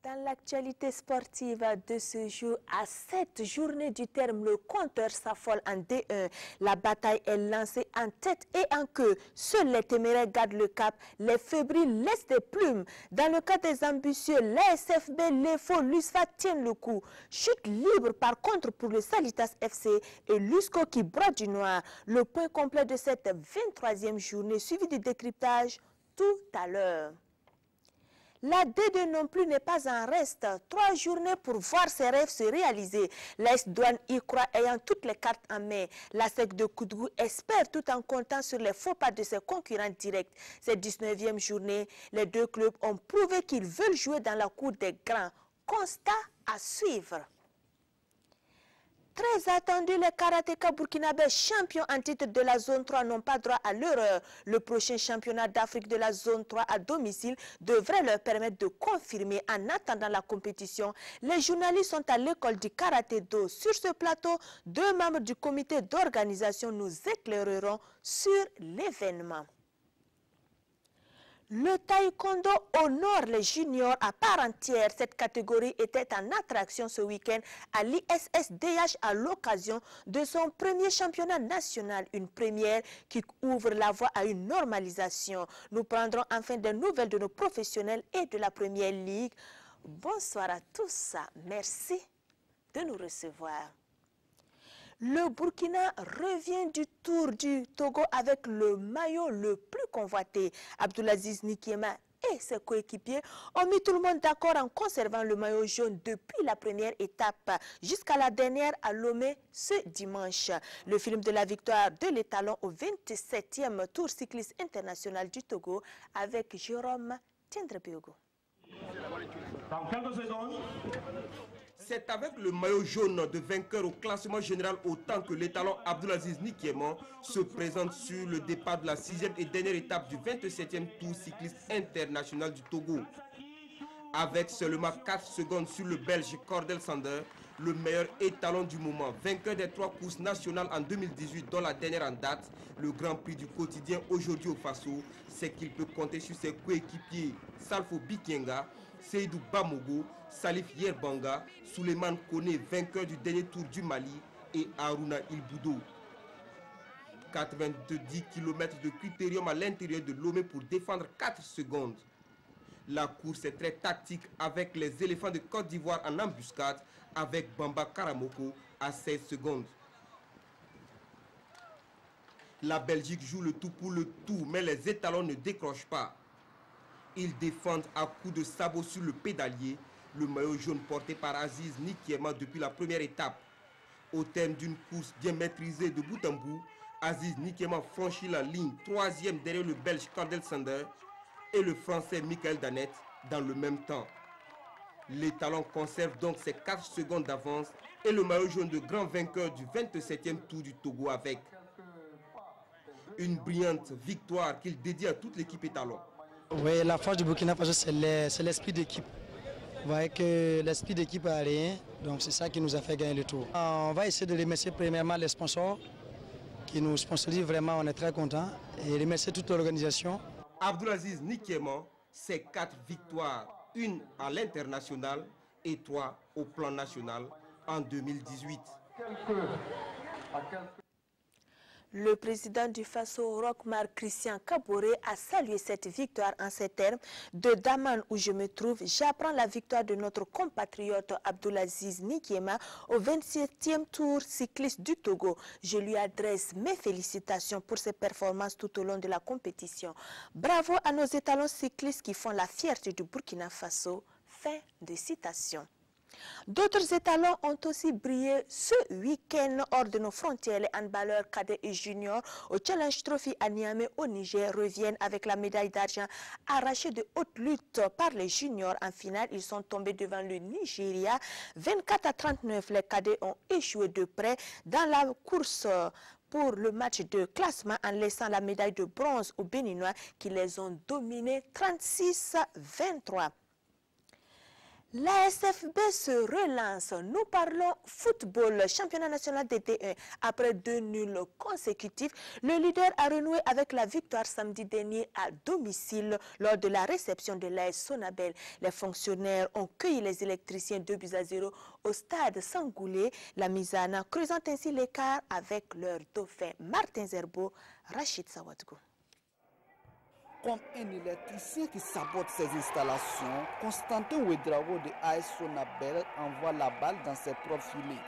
Dans l'actualité sportive de ce jour, à 7 journées du terme, le compteur s'affole en D1. La bataille est lancée en tête et en queue. Seuls les téméraires gardent le cap, les fébriles laissent des plumes. Dans le cas des ambitieux, les SFB, les faux, l'USFA tiennent le coup. Chute libre par contre pour le Salitas FC et l'USCO qui brode du noir. Le point complet de cette 23e journée suivi du décryptage tout à l'heure. La D2 non plus n'est pas en reste. 3 journées pour voir ses rêves se réaliser. L'AS Douane y croit ayant toutes les cartes en main. La SEC de Koudgou espère tout en comptant sur les faux pas de ses concurrents directs. Cette 19e journée, les deux clubs ont prouvé qu'ils veulent jouer dans la cour des grands. Constat à suivre. Très attendu, les karatékas burkinabés champions en titre de la zone 3 n'ont pas droit à l'erreur. Le prochain championnat d'Afrique de la zone 3 à domicile devrait leur permettre de confirmer en attendant la compétition. Les journalistes sont à l'école du karaté do. Sur ce plateau, 2 membres du comité d'organisation nous éclaireront sur l'événement. Le taekwondo honore les juniors à part entière. Cette catégorie était en attraction ce week-end à l'ISSDH à l'occasion de son premier championnat national. Une première qui ouvre la voie à une normalisation. Nous prendrons enfin des nouvelles de nos professionnels et de la Première Ligue. Bonsoir à tous. Merci de nous recevoir. Le Burkina revient du Tour du Togo avec le maillot le plus convoité. Abdulaziz Nikiema et ses coéquipiers ont mis tout le monde d'accord en conservant le maillot jaune depuis la première étape jusqu'à la dernière à Lomé ce dimanche. Le film de la victoire de l'étalon au 27e Tour cycliste international du Togo avec Jérôme Tiendrebiogo. Dans quelques secondes. C'est avec le maillot jaune de vainqueur au classement général autant que l'étalon Abdulaziz Nikiema se présente sur le départ de la 6e et dernière étape du 27e Tour cycliste international du Togo. Avec seulement 4 secondes sur le Belge Cordel Sander, le meilleur étalon du moment, vainqueur des 3 courses nationales en 2018 dont la dernière en date, le Grand Prix du quotidien aujourd'hui au Faso, c'est qu'il peut compter sur ses coéquipiers Salfo Bikenga, Seydou Bamogo, Salif Yerbanga, Souleymane Kone, vainqueur du dernier tour du Mali, et Haruna Ilboudo. 90 km de critérium à l'intérieur de Lomé pour défendre 4 secondes. La course est très tactique avec les éléphants de Côte d'Ivoire en embuscade avec Bamba Karamoko à 16 secondes. La Belgique joue le tout pour le tout, mais les étalons ne décrochent pas. Ils défendent à coups de sabot sur le pédalier, le maillot jaune porté par Aziz Nikiema depuis la première étape. Au terme d'une course bien maîtrisée de bout en bout, Aziz Nikiema franchit la ligne 3e derrière le Belge Cordel Sander et le Français Michael Danet dans le même temps. L'étalon conserve donc ses 4 secondes d'avance et le maillot jaune de grand vainqueur du 27e Tour du Togo avec une brillante victoire qu'il dédie à toute l'équipe étalon. Oui, la force du Burkina Faso, c'est l'esprit d'équipe. Vous voyez que l'esprit d'équipe a rien, donc c'est ça qui nous a fait gagner le tour. On va essayer de remercier premièrement les sponsors qui nous sponsorisent vraiment, on est très contents, et remercier toute l'organisation. Abdulaziz Nikiema, c'est 4 victoires, une à l'international et 3 au plan national en 2018. Le président du Faso, Rochmar Christian Kaboré, a salué cette victoire en ces termes. De Daman où je me trouve, j'apprends la victoire de notre compatriote Abdulaziz Nikiema au 27e Tour cycliste du Togo. Je lui adresse mes félicitations pour ses performances tout au long de la compétition. Bravo à nos étalons cyclistes qui font la fierté du Burkina Faso. Fin de citation. D'autres étalons ont aussi brillé ce week-end hors de nos frontières. Les handballeurs cadets et juniors au Challenge Trophy à Niamey au Niger reviennent avec la médaille d'argent arrachée de haute lutte par les juniors. En finale, ils sont tombés devant le Nigeria. 24-39, les cadets ont échoué de près dans la course pour le match de classement en laissant la médaille de bronze aux Béninois qui les ont dominés 36-23. La SFB se relance. Nous parlons football, championnat national de D1. Après 2 nuls consécutifs, le leader a renoué avec la victoire samedi dernier à domicile lors de la réception de l'AS Sonabel. Les fonctionnaires ont cueilli les électriciens 2-0 au stade Sangoulé. La Misana creusant ainsi l'écart avec leur dauphin Martin Zerbo, Rachid Sawadgo. Comme un électricien qui sabote ses installations, Constantin Ouedraogo de AS Sonabel envoie la balle dans ses propres filets.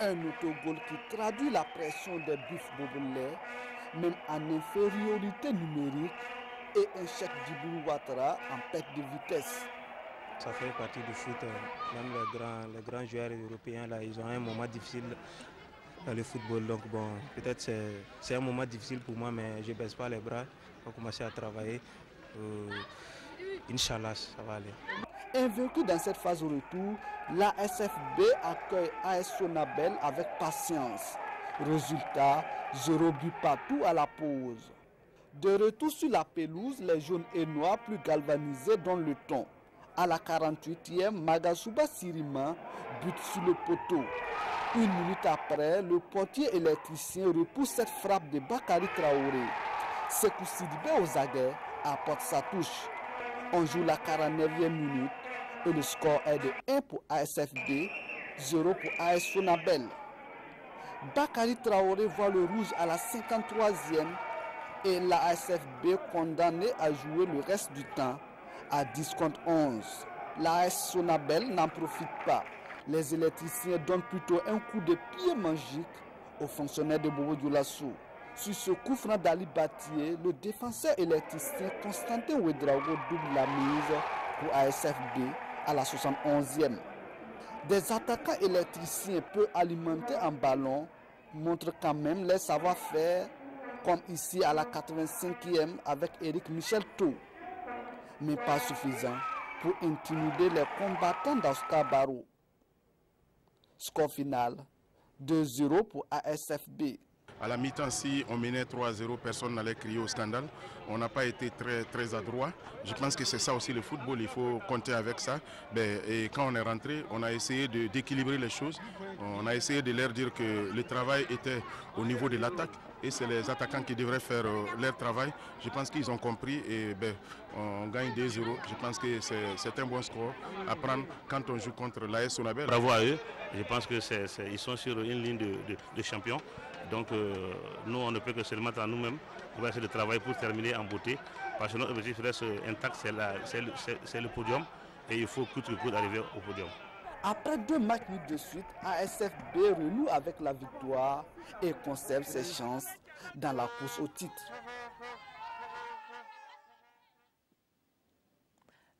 Un autogol qui traduit la pression des buffs bobelais, même en infériorité numérique, et un chèque d'Ibou Ouattara en perte de vitesse. Ça fait partie du foot, même les grands joueurs européens, là, ils ont un moment difficile dans le football. Donc bon, peut-être c'est un moment difficile pour moi, mais je ne baisse pas les bras. On va commencer à travailler. Inch'Allah, ça va aller. Invaincu dans cette phase au retour, la SFB accueille AS Sonabel avec patience. Résultat, 0 but partout à la pause. De retour sur la pelouse, les jaunes et noirs plus galvanisés donnent le ton. À la 48e, Magasuba Sirima bute sur le poteau. 1 minute après, le portier électricien repousse cette frappe de Bakary Traoré. Sekou Sidibé aux aguets apporte sa touche. On joue la 49e minute et le score est de 1 pour ASFB, 0 pour AS Sonabel. Bakary Traoré voit le rouge à la 53e et la ASFB condamnée à jouer le reste du temps à 10 contre 11. La AS Sonabel n'en profite pas. Les électriciens donnent plutôt un coup de pied magique aux fonctionnaires de Bobo Dioulasso. Sur ce coup franc d'Ali Batier, le défenseur électricien Constantin Ouedraogo double la mise pour ASFB à la 71e. Des attaquants électriciens peu alimentés en ballon montrent quand même leur savoir-faire, comme ici à la 85e avec Eric Michel Thau. Mais pas suffisant pour intimider les combattants d'Oscar Barrow. Score final, 2-0 pour ASFB. À la mi-temps, si on menait 3-0, personne n'allait crier au scandale. On n'a pas été très adroit. Je pense que c'est ça aussi le football, il faut compter avec ça. Et quand on est rentré, on a essayé d'équilibrer les choses. On a essayé de leur dire que le travail était au niveau de l'attaque et c'est les attaquants qui devraient faire leur travail. Je pense qu'ils ont compris et on gagne 2-0. Je pense que c'est un bon score à prendre quand on joue contre l'AS Sonabel. Bravo à eux. Je pense qu'ils sont sur une ligne de champion. Donc nous, on ne peut que se remettre à nous-mêmes. On va essayer de travailler pour terminer en beauté. Parce que notre objectif reste intact, c'est le podium. Et il faut coûte que coûte arriver au podium. Après 2 matchs de suite, ASFB renoue avec la victoire et conserve ses chances dans la course au titre.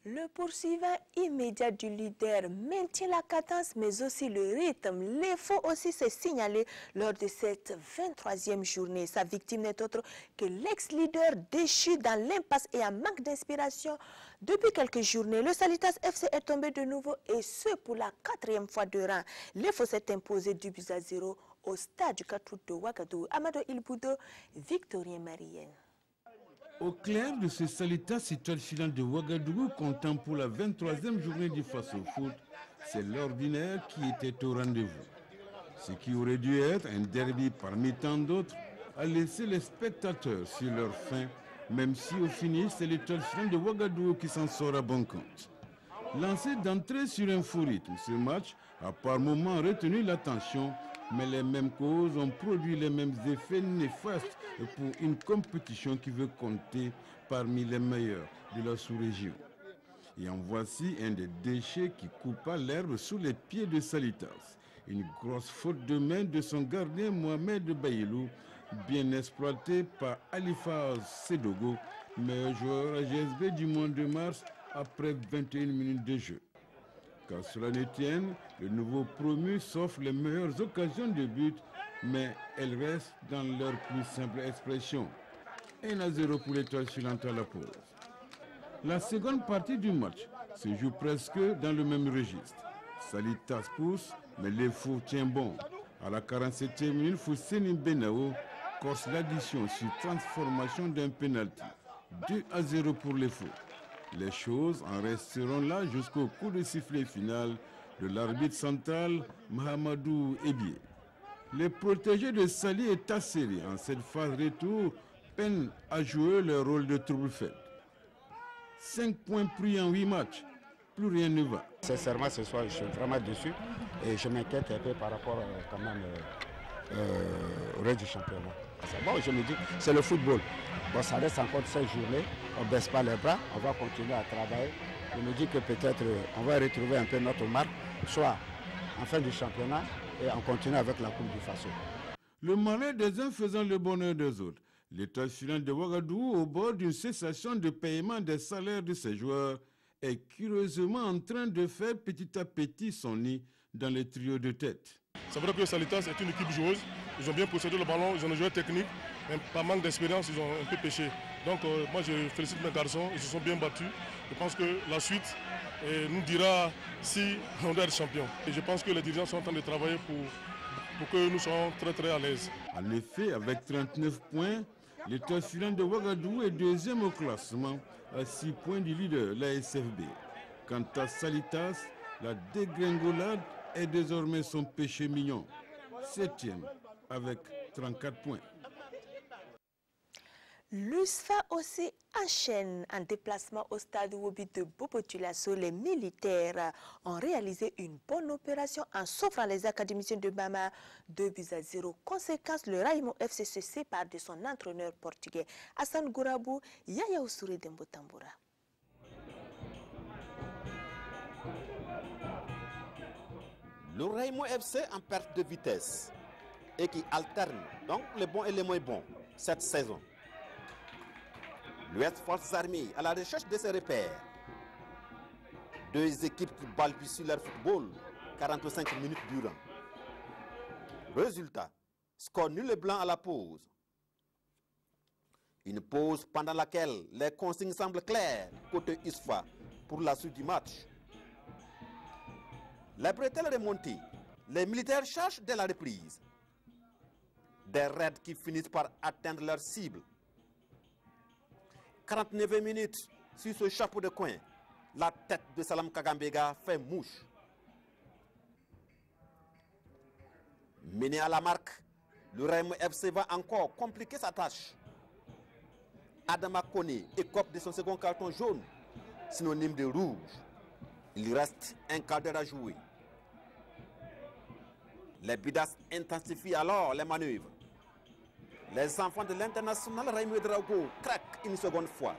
Le poursuivant immédiat du leader maintient la cadence mais aussi le rythme. L'effort aussi s'est signalé lors de cette 23e journée. Sa victime n'est autre que l'ex-leader déchu dans l'impasse et en manque d'inspiration. Depuis quelques journées, le Salitas FC est tombé de nouveau et ce pour la 4e fois de rang. L'effort s'est imposé 2-0 au stade du 4 août de Ouagadougou. Amadou Ilboudo, Victorien Marienne. Au clair de ce Salitas, étoile filante de Ouagadougou, comptant pour la 23e journée du Face au foot, c'est l'ordinaire qui était au rendez-vous. Ce qui aurait dû être un derby parmi tant d'autres a laissé les spectateurs sur leur faim, même si au finish, c'est l'étoile filante de Ouagadougou qui s'en sort à bon compte. Lancé d'entrée sur un faux rythme, ce match a par moments retenu l'attention, mais les mêmes causes ont produit les mêmes effets néfastes pour une compétition qui veut compter parmi les meilleurs de la sous-région. Et en voici un des déchets qui coupa l'herbe sous les pieds de Salitas. Une grosse faute de main de son gardien Mohamed Bayelou, bien exploité par Alifa Sedogo, meilleur joueur à GSB du mois de mars après 21 minutes de jeu. Car cela ne tienne, le nouveau promu s'offre les meilleures occasions de but, mais elles restent dans leur plus simple expression. 1-0 pour l'étoile filante à la pause. La seconde partie du match se joue presque dans le même registre. Salitas pousse, mais l'effort tient bon. À la 47e minute, Fousseni Benao corse l'addition sur transformation d'un pénalty. 2-0 pour l'effort. Les choses en resteront là jusqu'au coup de sifflet final de l'arbitre central Mahamadou Ebié. Les protégés de Sali et Tasseri en cette phase retour peinent à jouer leur rôle de trouble-fête. 5 points pris en 8 matchs, plus rien ne va. Sincèrement, ce soir, je suis vraiment déçu et je m'inquiète un peu par rapport quand même au reste du championnat. Bon, je me dis, c'est le football. Bon, ça reste encore 5 journées, on ne baisse pas les bras, on va continuer à travailler. Je me dis que peut-être on va retrouver un peu notre marque, soit en fin du championnat et on continue avec la Coupe du Faso. Le malheur des uns faisant le bonheur des autres. L'état final de Ouagadougou, au bord d'une cessation de paiement des salaires de ses joueurs, est curieusement en train de faire petit à petit son nid dans les trios de tête. C'est vrai que Salitas est une équipe joueuse. Ils ont bien possédé le ballon, ils ont des joueurs techniques, mais par manque d'expérience, ils ont un peu péché. Donc moi je félicite mes garçons, ils se sont bien battus. Je pense que la suite nous dira si on doit être champion. Et je pense que les dirigeants sont en train de travailler pour que nous soyons très à l'aise. En effet, avec 39 points, l'état filant de Ouagadougou est deuxième au classement, à 6 points du leader, la SFB. Quant à Salitas, la dégringolade est désormais son péché mignon. 7e avec 34 points. L'USFA aussi enchaîne en déplacement au stade Wobi de Bobo-Dioulasso. Les militaires ont réalisé une bonne opération en sauvant les académiciens de Bama 2-0. Conséquence, le Raïmo FC se sépare de son entraîneur portugais Hassan Gourabou, Yaya Ousouré Dembo-Tamboura. Le Raïmo FC en perte de vitesse et qui alterne donc les bons et les moins bons cette saison. L'Ouest Forces Armées à la recherche de ses repères. Deux équipes qui balbutient leur football 45 minutes durant. Résultat, score nul et blanc à la pause. Une pause pendant laquelle les consignes semblent claires côté USFA pour la suite du match. Les bretelles remontées, les militaires cherchent dès la reprise. Des raids qui finissent par atteindre leur cible. 49 minutes sur ce chapeau de coin, la tête de Salam Kagambega fait mouche. Mené à la marque, le Raïmo FC va encore compliquer sa tâche. Adama Kone écope de son second carton jaune, synonyme de rouge. Il reste un quart d'heure à jouer. Les Bidas intensifient alors les manœuvres. Les enfants de l'international Raïmo Drago craquent une seconde fois.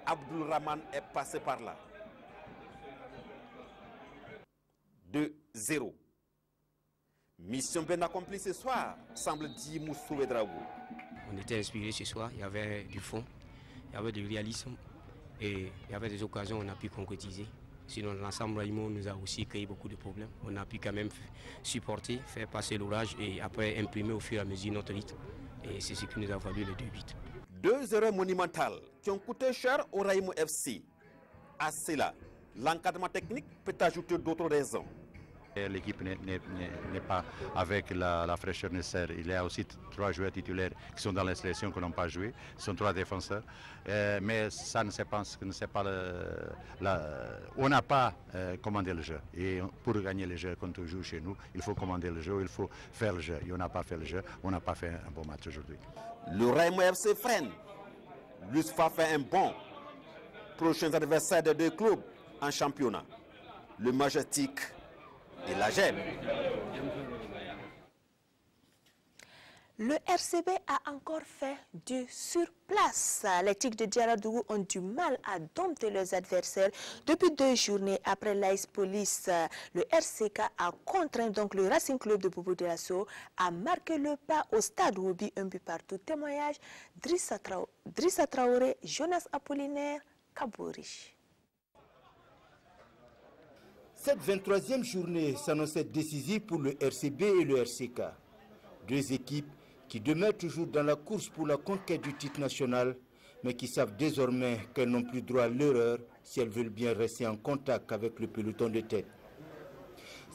Abdul Rahman est passé par là. 2-0. Mission bien accomplie ce soir, semble dire Moussou Drago. On était inspiré ce soir, il y avait du fond, il y avait du réalisme et il y avait des occasions où on a pu concrétiser. Sinon, l'ensemble Raïmo nous a aussi créé beaucoup de problèmes. On a pu quand même supporter, faire passer l'orage et après imprimer au fur et à mesure notre rythme. Et c'est ce qui nous a valu les 2 buts. 2 erreurs monumentales qui ont coûté cher au Raïmo FC. À cela, l'encadrement technique peut ajouter d'autres raisons. L'équipe n'est pas avec la fraîcheur nécessaire. Il y a aussi 3 joueurs titulaires qui sont dans la sélection qui n'ont pas joué. Ce sont 3 défenseurs. Mais ça ne sait pas, on n'a pas commandé le jeu. Et pour gagner le jeu quand on joue chez nous, il faut commander le jeu, il faut faire le jeu. Et on n'a pas fait le jeu, on n'a pas fait un bon match aujourd'hui. Le Raïmo FC freine. L'USFA fait un bon. Prochains adversaires des 2 clubs en championnat. Le Majestic et la GEM. Le RCB a encore fait du surplace. Les Tigres de Diaradougou ont du mal à dompter leurs adversaires. Depuis 2 journées après l'AS Police, le RCK a contraint donc le Racing Club de Bobo-Dioulasso à marquer le pas au stade Wobi, 1 but partout. Témoignage Drissa Traoré, Jonas Apollinaire, Kabouri. Cette 23e journée s'annonçait décisive pour le RCB et le RCK. 2 équipes qui demeurent toujours dans la course pour la conquête du titre national, mais qui savent désormais qu'elles n'ont plus droit à l'erreur si elles veulent bien rester en contact avec le peloton de tête.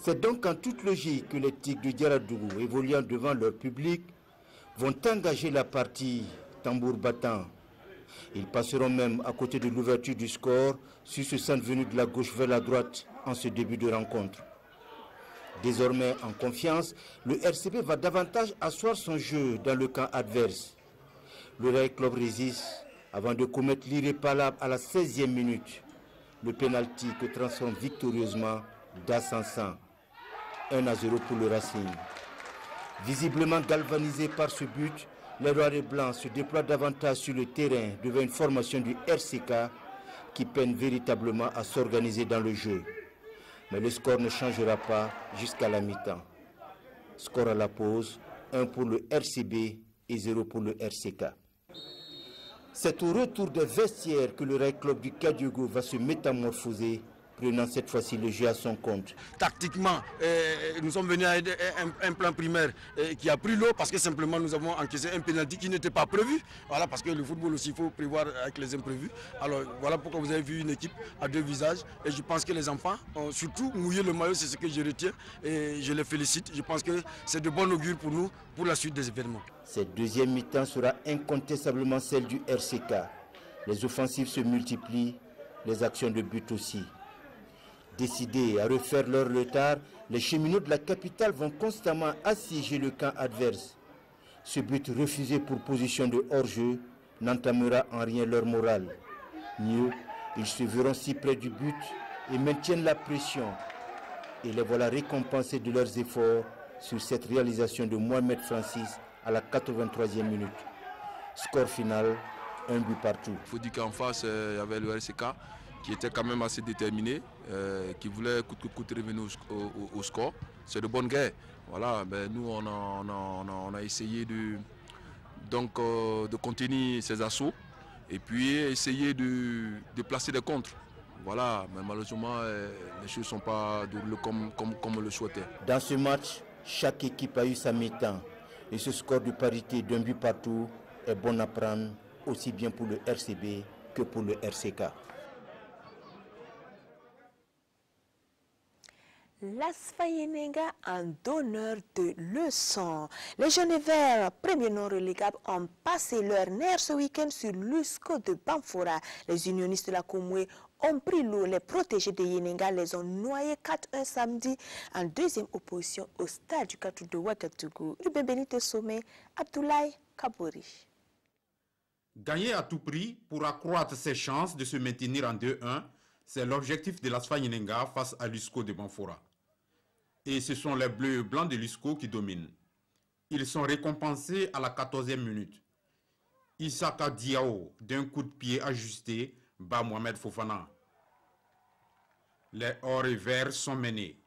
C'est donc en toute logique que les Tigres de Diaradougou, évoluant devant leur public, vont engager la partie tambour battant. Ils passeront même à côté de l'ouverture du score sur ce centre venu de la gauche vers la droite en ce début de rencontre. Désormais en confiance, le RCB va davantage asseoir son jeu dans le camp adverse. Le Rail Club résiste avant de commettre l'irréparable à la 16e minute. Le pénalty que transforme victorieusement d'Assansan. 1-0 pour le Racing. Visiblement galvanisé par ce but, les Noirs et Blancs se déploient davantage sur le terrain devant une formation du RCK qui peine véritablement à s'organiser dans le jeu. Mais le score ne changera pas jusqu'à la mi-temps. Score à la pause, 1 pour le RCB et 0 pour le RCK. C'est au retour des vestiaires que le Rail Club du Kadiougo va se métamorphoser, prenant cette fois-ci le jeu à son compte. Tactiquement, nous sommes venus à un plan primaire qui a pris l'eau parce que simplement nous avons encaissé un pénalty qui n'était pas prévu. Voilà, parce que le football aussi, il faut prévoir avec les imprévus. Alors voilà pourquoi vous avez vu une équipe à deux visages. Et je pense que les enfants ont surtout mouillé le maillot, c'est ce que je retiens. Et je les félicite. Je pense que c'est de bon augure pour nous, pour la suite des événements. Cette deuxième mi-temps sera incontestablement celle du RCK. Les offensives se multiplient, les actions de but aussi. Décidés à refaire leur retard, les cheminots de la capitale vont constamment assiéger le camp adverse. Ce but refusé pour position de hors-jeu n'entamera en rien leur morale. Mieux, ils se verront si près du but et maintiennent la pression. Et les voilà récompensés de leurs efforts sur cette réalisation de Mohamed Francis à la 83e minute. Score final, 1 but partout. Il faut dire qu'en face, il y avait le RCK qui était quand même assez déterminé, qui voulait coûte que coûte revenir au score. C'est de bonne guerre. Voilà, ben nous on a essayé de contenir ces assauts et puis essayer de placer des contres. Voilà, mais malheureusement les choses ne sont pas déroulées comme on le souhaitait. Dans ce match, chaque équipe a eu sa mi-temps et ce score de parité d'un but partout est bon à prendre aussi bien pour le RCB que pour le RCK. L'ASFA Yenenga en donneur de leçons. Les jeunes verts, premiers non relégables, ont passé leur nerf ce week-end sur l'USCO de Bamfora. Les unionistes de la Komoué ont pris l'eau. Les protégés de Yenenga les ont noyés 4-1 samedi en deuxième opposition au stade du Katou de Ouagadougou. Ruben Benito Sommet, Abdoulaye Kabori. Gagner à tout prix pour accroître ses chances de se maintenir en 2-1, c'est l'objectif de l'ASFA Yenenga face à l'USCO de Bamfora. Et ce sont les bleus et blancs de l'USCO qui dominent. Ils sont récompensés à la 14e minute. Issaka Diao, d'un coup de pied ajusté, bat Mohamed Fofana. Les or et verts sont menés.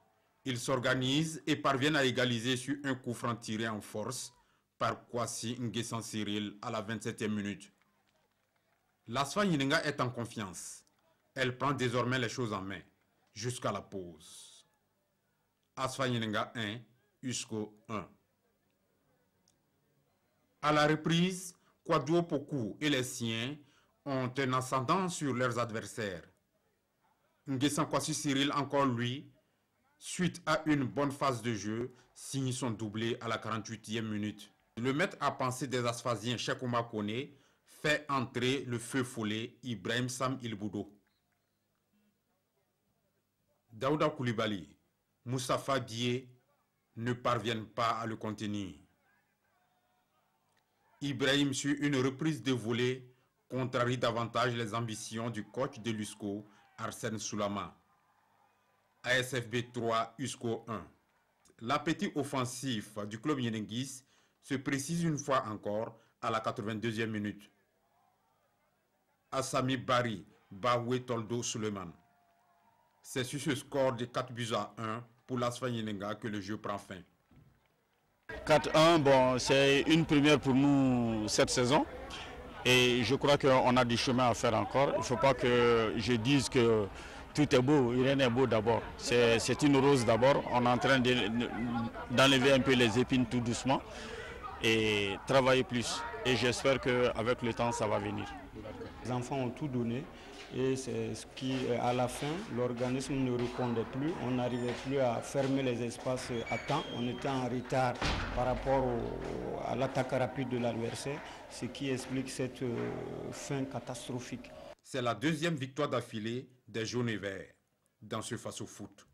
Ils s'organisent et parviennent à égaliser sur un coup franc tiré en force par Kwasi Nguessan Cyril à la 27e minute. L'ASFA Yenenga est en confiance. Elle prend désormais les choses en main, jusqu'à la pause. ASFA Yenenga 1, USCO 1. À la reprise, Kwadwo Poku et les siens ont un ascendant sur leurs adversaires. Nguessan Kwasi Cyril, encore lui, suite à une bonne phase de jeu, signe son doublé à la 48e minute. Le maître à penser des Asphasiens, Cheikh Oumar Kone, fait entrer le feu follet Ibrahim Sam Ilboudo. Daouda Koulibaly, Moustapha Dié ne parviennent pas à le contenir. Ibrahim, sur une reprise de volée, contrarie davantage les ambitions du coach de l'USCO, Arsène Soulama. ASFB 3, USCO 1. L'appétit offensif du club yenenguis se précise une fois encore à la 82e minute. Assami Bari, Bahoué Toldo Suleiman. C'est sur ce score de 4-1 pour l'ASFA Yenenga que le jeu prend fin. 4-1, bon, c'est une première pour nous cette saison. Et je crois qu'on a du chemin à faire encore. Il ne faut pas que je dise que tout est beau, rien n'est beau d'abord. C'est une rose d'abord. On est en train d'enlever un peu les épines tout doucement et travailler plus. Et j'espère qu'avec le temps, ça va venir. Les enfants ont tout donné. Et c'est ce qui, à la fin, l'organisme ne répondait plus. On n'arrivait plus à fermer les espaces à temps. On était en retard par rapport à l'attaque rapide de l'adversaire, ce qui explique cette fin catastrophique. C'est la deuxième victoire d'affilée des jaunes et verts dans ce face-au-foot.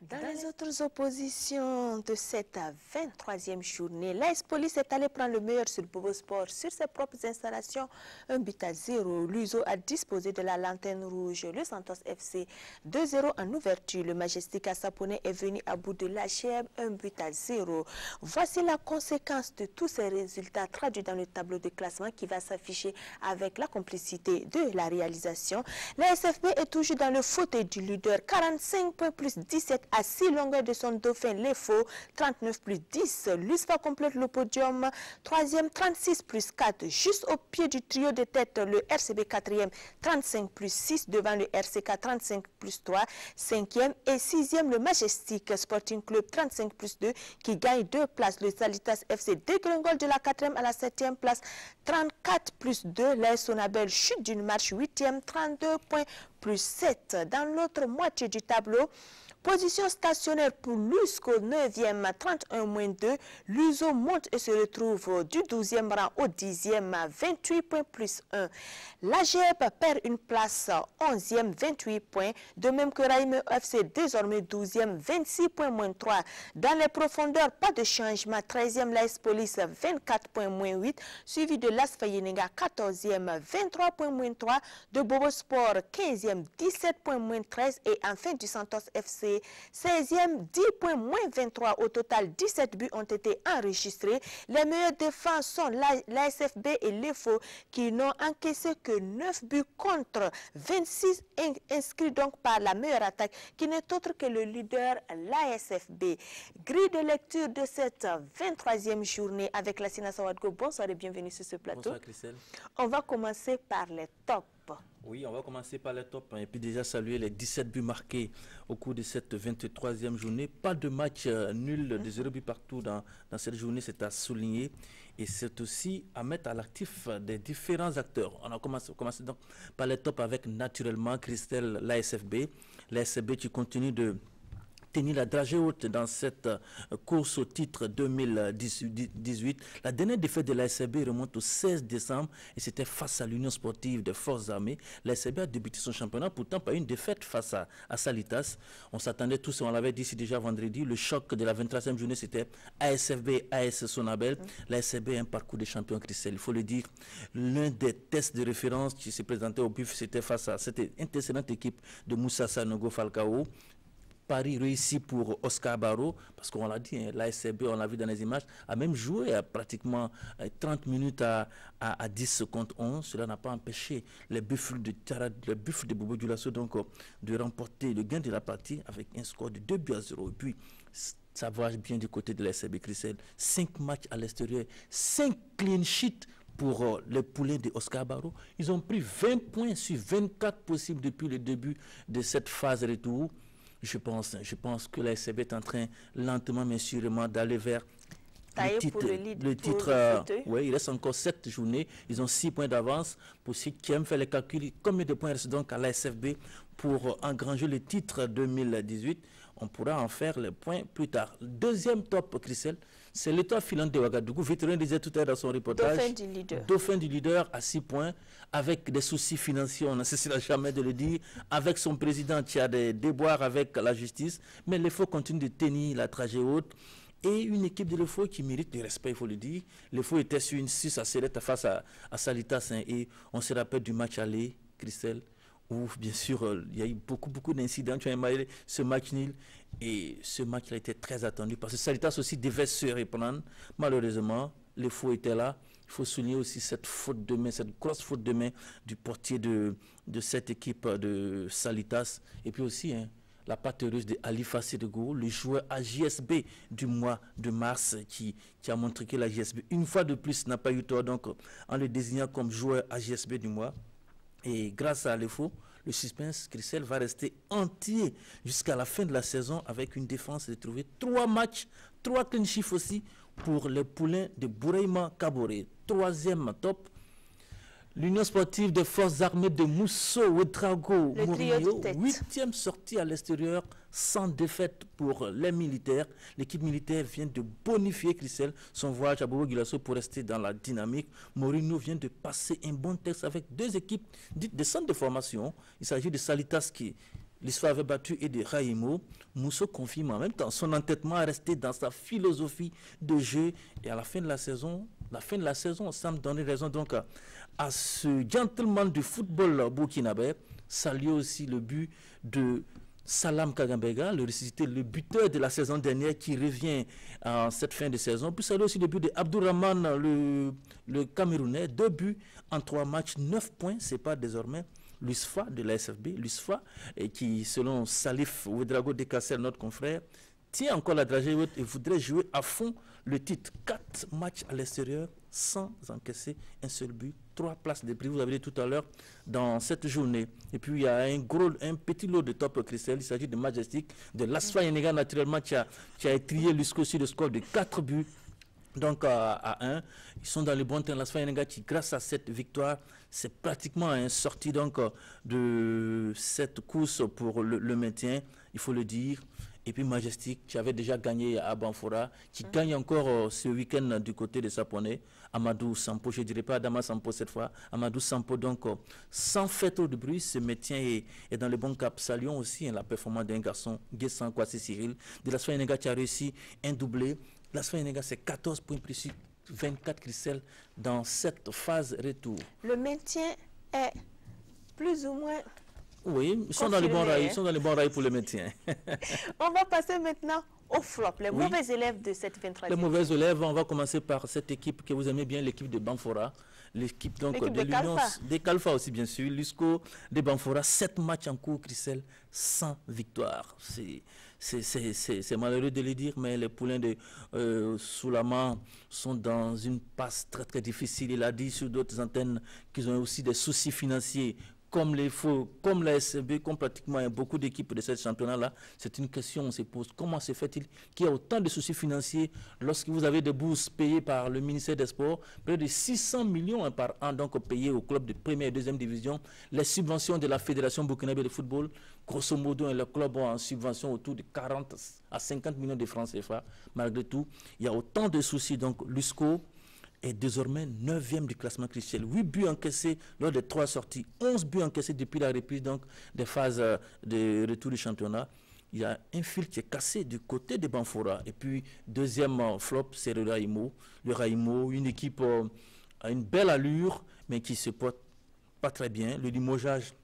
Dans les autres oppositions de cette 23e journée, l'AS Police est allé prendre le meilleur sur Bobo Sport sur ses propres installations. 1-0. L'USO a disposé de la lanterne rouge. Le Santos FC 2-0 en ouverture. Le Majestic à Sapone est venu à bout de l'HM 1-0. Voici la conséquence de tous ces résultats traduits dans le tableau de classement qui va s'afficher avec la complicité de la réalisation. La SFB est toujours dans le fauteuil du leader. 45 points plus 17 à 6 longueurs de son dauphin, les faux, 39 plus 10. L'USFA complète le podium, 3e, 36 plus 4. Juste au pied du trio de tête, le RCB 4e, 35 plus 6 devant le RCK, 35 plus 3. 5e et 6e, le Majestic Sporting Club, 35 plus 2, qui gagne 2 places. Le Salitas FC dégringole de la 4e à la 7e place, 34 plus 2. l'AS Sonabel chute d'une marche, 8e, 32 points plus 7. Dans l'autre moitié du tableau, position stationnaire pour l'USCO 9e, 31 moins 2. L'USO monte et se retrouve du 12e rang au 10e, 28 points plus 1. L'AGEP perd une place, 11e, 28 points. De même que Raïme FC, désormais 12e, 26 points moins 3. Dans les profondeurs, pas de changement. 13e, l'AS Police, 24 points moins 8. Suivi de l'AS Fayenega, 14e, 23 points moins 3. De Bobo Sport, 15e, 17 points moins 13. Et enfin du Santos FC, 16e, 10 points moins 23. Au total, 17 buts ont été enregistrés. Les meilleures défenses sont l'ASFB et l'EFO qui n'ont encaissé que 9 buts contre 26 inscrits donc par la meilleure attaque qui n'est autre que le leader, l'ASFB. Grille de lecture de cette 23e journée avec la Sina Sawadgo. Bonsoir et bienvenue sur ce plateau. Bonsoir Christelle. On va commencer par les tops. Oui, on va commencer par les tops et puis déjà saluer les 17 buts marqués au cours de cette 23e journée. Pas de match nul, de 0 but partout dans cette journée, c'est à souligner. Et c'est aussi à mettre à l'actif des différents acteurs. On a commencé donc par les tops avec naturellement Christelle, l'ASFB. L'ASFB qui continue de tenir la dragée haute dans cette course au titre 2018. La dernière défaite de l'ASB remonte au 16 décembre et c'était face à l'Union sportive des forces armées. L'ASB a débuté son championnat pourtant par une défaite face à Salitas. On s'attendait tous, on l'avait dit ici déjà vendredi, le choc de la 23e journée c'était ASFB, AS Sonabel. L'ASB a un parcours de champion Christelle, il faut le dire. L'un des tests de référence qui s'est présenté au BUF, c'était face à cette excellente équipe de Moussa Sanogo Falcao. Paris réussi pour Oscar Barreau, parce qu'on l'a dit, hein, l'ASCB, on l'a vu dans les images, a même joué à pratiquement 30 minutes à 10 contre 11. Cela n'a pas empêché les buffles de Bobo Dioulasso donc de remporter le gain de la partie avec un score de 2-0. Et puis, ça va bien du côté de l'ASCB Christelle. 5 matchs à l'extérieur, 5 clean sheets pour les poulains de Oscar Barreau. Ils ont pris 20 points sur 24 possibles depuis le début de cette phase retour. Je pense que la SCB est en train lentement mais sûrement d'aller vers le titre. Oui, il reste encore 7 journées. Ils ont 6 points d'avance. Pour ceux qui aiment faire les calculs, combien de points reste donc à la SFB pour engranger le titre 2018? On pourra en faire les points plus tard. Deuxième top, Christelle, c'est l'étoile filante de Ouagadougou. Vétéran disait tout à l'heure dans son reportage. Dauphin du leader à 6 points, avec des soucis financiers, on ne cessera jamais de le dire, avec son président qui a des déboires avec la justice, mais l'EFO continue de tenir la trajet haute. Et une équipe de l'EFO qui mérite du respect, il faut le dire. L'EFO était sur une 6 à 7 face à Salitas, hein, et on se rappelle du match aller, Christelle, où bien sûr il y a eu beaucoup d'incidents. Tu as aimé ce match nul et ce match a été très attendu parce que Salitas aussi devait se reprendre. Malheureusement, l'EFO était là. Il faut souligner aussi cette faute de main, cette grosse faute de main du portier de cette équipe de Salitas. Et puis aussi, hein, la patte heureuse de Ali Fassidego, le joueur AJSB du mois de mars qui a montré que la JSB, une fois de plus, n'a pas eu tort donc en le désignant comme joueur AJSB du mois. Et grâce à l'EFO, le suspense, Christelle, va rester entier jusqu'à la fin de la saison avec une défense de trouver 3 matchs, 3 clean sheets aussi pour les poulains de Bouraïma Kaboré. Troisième top, L'Union sportive des forces armées de Mousso, Ouedraogo, Mourinho, 8e sortie à l'extérieur sans défaite pour les militaires. L'équipe militaire vient de bonifier Christelle son voyage à Bobo-Dioulasso pour rester dans la dynamique. Mourinho vient de passer un bon texte avec 2 équipes dites de centre de formation. Il s'agit de Salitas qui l'histoire avait battu et de Raimo. Mousso confirme en même temps son entêtement à rester dans sa philosophie de jeu. Et à la fin de la saison, semble donner raison donc à ce gentleman du football burkinabé. Saluer aussi le but de Salam Kagambega, le ressuscité, le buteur de la saison dernière qui revient en cette fin de saison. Puis saluer aussi le but de Abdourahmane, le Camerounais, 2 buts en 3 matchs, 9 points, c'est pas désormais l'USFA de la SFB, l'USFA, qui selon Salif Ouedraogo Dekasser, notre confrère, tient encore la dragée et voudrait jouer à fond le titre. 4 matchs à l'extérieur sans encaisser un seul but. 3 places de prix, vous avez dit tout à l'heure, dans cette journée. Et puis il y a un petit lot de top Christelle. Il s'agit de Majestic, de l'Asfa Yenega naturellement, qui a étrié l'USCO sur le score de 4 buts. Donc à 1, ils sont dans le bon terrain. L'Asfa Yenega qui, grâce à cette victoire, c'est pratiquement un sorti donc de cette course pour le maintien, il faut le dire. Et puis Majestic, qui avait déjà gagné à Banfora, qui gagne encore ce week-end du côté de Saponé. Amadou Sampo, je ne dirais pas Adama Sampo cette fois. Amadou Sampo, donc, sans faire trop de bruit, ce maintien est dans le bon cap. Saluons aussi la performance d'un garçon, Guessan Kwasi Cyril, de la Yenega qui a réussi un doublé. La Yenega, c'est 14 points précis, 24 Christelle dans cette phase retour. Le maintien est plus ou moins... Oui, ils sont dans les bons rails, ils sont dans les bons rails pour le maintien. On va passer maintenant au flop, les mauvais élèves de cette 23e. Les mauvais élèves, on va commencer par cette équipe que vous aimez bien, l'équipe de Banfora. L'équipe donc de l'Union des Kalfa aussi bien sûr, l'USCO de Banfora, 7 matchs en cours, Christelle, sans victoire. C'est malheureux de le dire, mais les poulains de Soulaman sont dans une passe très très difficile. Il a dit sur d'autres antennes qu'ils ont aussi des soucis financiers. Comme la SCB, comme pratiquement beaucoup d'équipes de ce championnat-là, c'est une question on se pose. Comment se fait-il qu'il y ait autant de soucis financiers lorsque vous avez des bourses payées par le ministère des Sports, près de 600 millions par an, donc payées aux clubs de première et deuxième division, les subventions de la Fédération burkinabé de football, grosso modo, les clubs ont en subvention autour de 40 à 50 millions de francs CFA. Malgré tout, il y a autant de soucis. Donc, l'USCO est désormais 9e du classement Christelle. 8 buts encaissés lors des 3 sorties, 11 buts encaissés depuis la reprise donc, des phases de retour du championnat. Il y a un fil qui est cassé du côté de Banfora. Et puis, deuxième flop, c'est le Raimo. Le Raimo, une équipe à une belle allure, mais qui se porte pas très bien. Le limogeage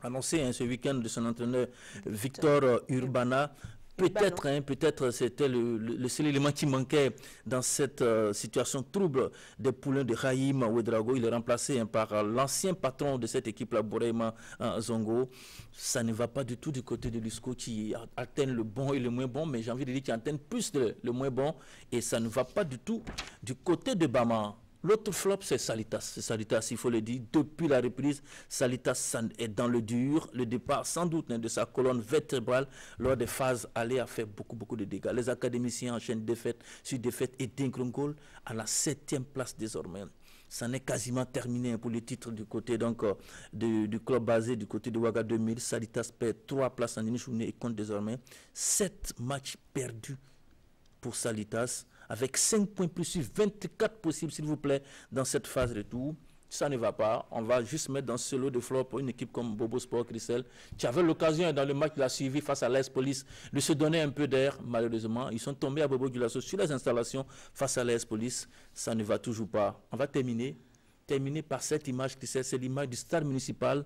annoncé ce week-end de son entraîneur Victor Urbana. Peut-être c'était le seul élément qui manquait dans cette situation trouble des poulains de Raïm Ouedraogo. Il est remplacé par l'ancien patron de cette équipe-là, Boreima Zongo. Ça ne va pas du tout du côté de l'USCO qui atteint le bon et le moins bon, mais j'ai envie de dire qu'il atteint plus le moins bon et ça ne va pas du tout du côté de Bama. L'autre flop, c'est Salitas. Salitas, il faut le dire, depuis la reprise, Salitas est dans le dur. Le départ, sans doute, de sa colonne vertébrale lors des phases allées a fait beaucoup de dégâts. Les académiciens enchaînent défaite sur défaite et Dinkrongol à la 7e place désormais. Ça n'est quasiment terminé pour le titre du côté donc, du club basé du côté de Ouaga 2000. Salitas perd 3 places en une journée et compte désormais 7 matchs perdus pour Salitas, avec 5 points plus sur 24 possibles, s'il vous plaît, dans cette phase retour. Ça ne va pas. On va juste mettre dans ce lot de flop une équipe comme Bobo Sport Christelle, qui avait l'occasion, dans le match de la suivi face à l'AS Police, de se donner un peu d'air. Malheureusement, ils sont tombés à Bobo-Dioulasso sur les installations face à l'AS Police. Ça ne va toujours pas. On va terminer par cette image, c'est l'image du stade municipal.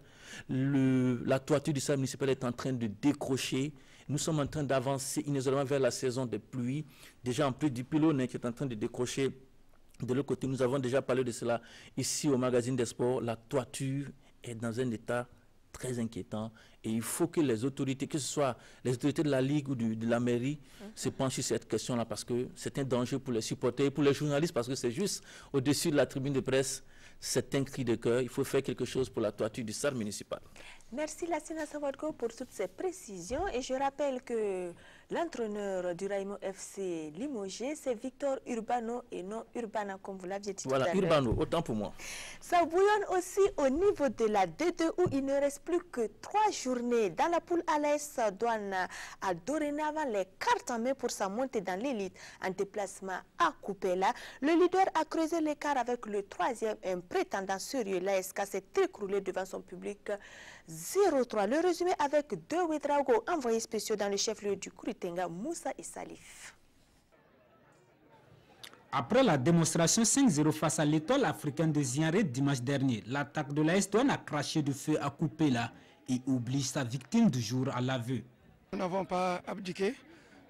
La toiture du stade municipal est en train de décrocher. Nous sommes en train d'avancer inexorablement vers la saison des pluies. Déjà en plus du pylône qui est en train de décrocher. De l'autre côté, nous avons déjà parlé de cela ici au magazine des sports. La toiture est dans un état très inquiétant et il faut que les autorités, que ce soit les autorités de la Ligue ou de la mairie, se penchent sur cette question-là parce que c'est un danger pour les supporters et pour les journalistes parce que c'est juste au-dessus de la tribune de presse. C'est un cri de cœur. Il faut faire quelque chose pour la toiture du stade municipal. Merci Lassina Sawadko pour toutes ces précisions et je rappelle que l'entraîneur du Raimo FC limogé, c'est Victor Urbano et non Urbana comme vous l'aviez dit tout à l'heure. Voilà, Urbano, autant pour moi. Ça bouillonne aussi au niveau de la D2 où il ne reste plus que 3 journées. Dans la poule à l'AS Douane a dorénavant les cartes en main pour sa montée dans l'élite en déplacement à Coupela. Le leader a creusé l'écart avec le 3e, un prétendant sérieux. L'ASK s'est écroulé devant son public 0-3. Le résumé avec 2 Ouedraogo, envoyés spéciaux dans le chef-lieu du Kouritenga, Moussa et Salif. Après la démonstration 5-0 face à l'étoile africaine de Zianré dimanche dernier, l'attaque de l'AS Douane a craché de feu à Coupela et oblige sa victime du jour à l'aveu. Nous n'avons pas abdiqué,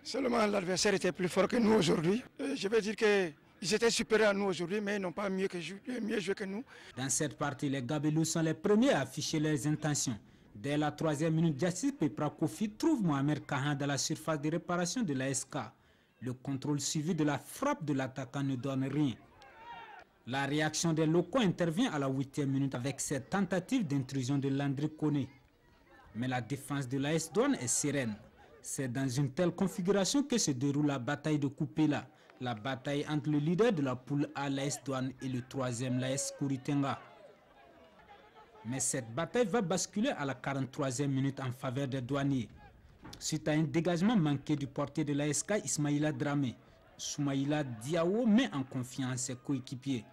seulement l'adversaire était plus fort que nous aujourd'hui. Je vais dire qu'ils étaient supérieurs à nous aujourd'hui, mais ils n'ont pas mieux joué que nous. Dans cette partie, les Gabelous sont les premiers à afficher leurs intentions. Dès la 3e minute, Jassi Pepra Kofi trouve Mohamed Kahan dans la surface de réparation de l'ASK. Le contrôle suivi de la frappe de l'attaquant ne donne rien. La réaction des locaux intervient à la 8e minute avec cette tentative d'intrusion de Landry Koné. Mais la défense de l'AS Douane est sereine. C'est dans une telle configuration que se déroule la bataille de Coupela, la bataille entre le leader de la poule A, l'AS Douane, et le 3e, l'AS Kouritenga. Mais cette bataille va basculer à la 43e minute en faveur des douaniers. Suite à un dégagement manqué du portier de l'ASK, Ismaïla Dramé, Soumaïla Diawo met en confiance ses coéquipiers.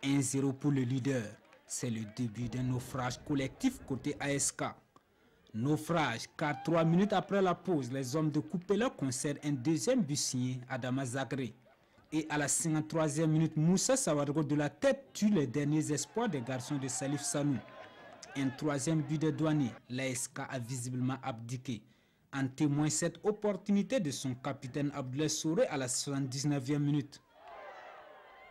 1-0 pour le leader. C'est le début d'un naufrage collectif côté ASK. Naufrage, car 3 minutes après la pause, les hommes de Coupela concèdent un 2e but signé Adama Zagré. Et à la 53e minute, Moussa Sawadgo de la tête tue les derniers espoirs des garçons de Salif Sanou. Un 3e but de douanier, l'ASK a visiblement abdiqué. En témoigne cette opportunité de son capitaine Abdoulaye Souré à la 79e minute.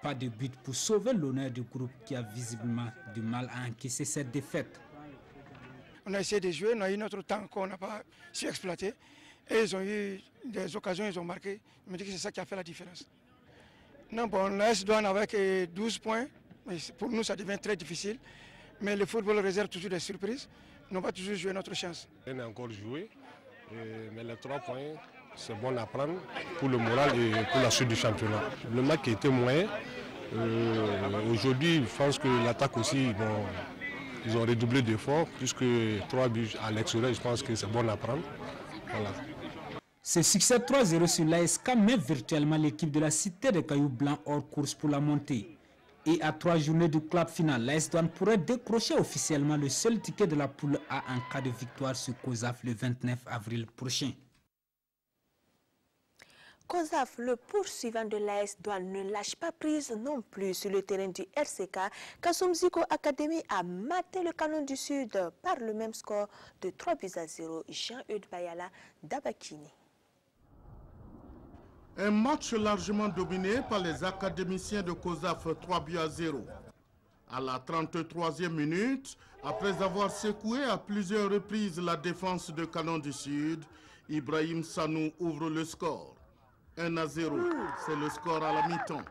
Pas de but pour sauver l'honneur du groupe qui a visiblement du mal à encaisser cette défaite. On a essayé de jouer, on a eu notre temps qu'on n'a pas su exploiter. Et ils ont eu des occasions, ils ont marqué. Je me dis que c'est ça qui a fait la différence. Non, bon, l'AS Douane avec 12 points, mais pour nous ça devient très difficile. Mais le football réserve toujours des surprises. Nous n'avons pas toujours joué notre chance. On a encore joué, mais les 3 points, c'est bon à prendre pour le moral et pour la suite du championnat. Le match était moyen. Aujourd'hui, je pense que l'attaque aussi, bon, ils ont redoublé d'efforts, puisque 3 buts à l'extérieur, je pense que c'est bon à prendre. Voilà. Ce succès 3-0 sur l'ASK met virtuellement l'équipe de la Cité des Cailloux Blancs hors course pour la montée. Et à 3 journées du club final, l'AS Douane pourrait décrocher officiellement le seul ticket de la poule A en cas de victoire sur COSAF le 29 avril prochain. COSAF, le poursuivant de l'AS Douane, ne lâche pas prise non plus sur le terrain du RCK. Kassoum Zico Academy a maté le Canon du Sud par le même score de 3-0. Jean-Eudes Bayala d'Abakini. Un match largement dominé par les académiciens de COSAF 3-0. À la 33e minute, après avoir secoué à plusieurs reprises la défense de Canon du Sud, Ibrahim Sanou ouvre le score. 1-0, c'est le score à la mi-temps.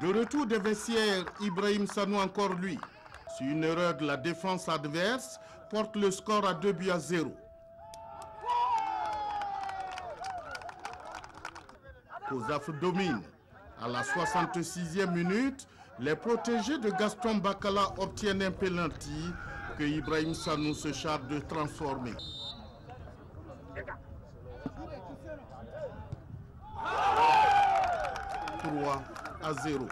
De retour des vestiaires, Ibrahim Sanou encore lui, sur une erreur de la défense adverse, porte le score à 2-0. COSAF domine. À la 66e minute, les protégés de Gaston Bakala obtiennent un penalty que Ibrahim Sanou se charge de transformer. « 3-0.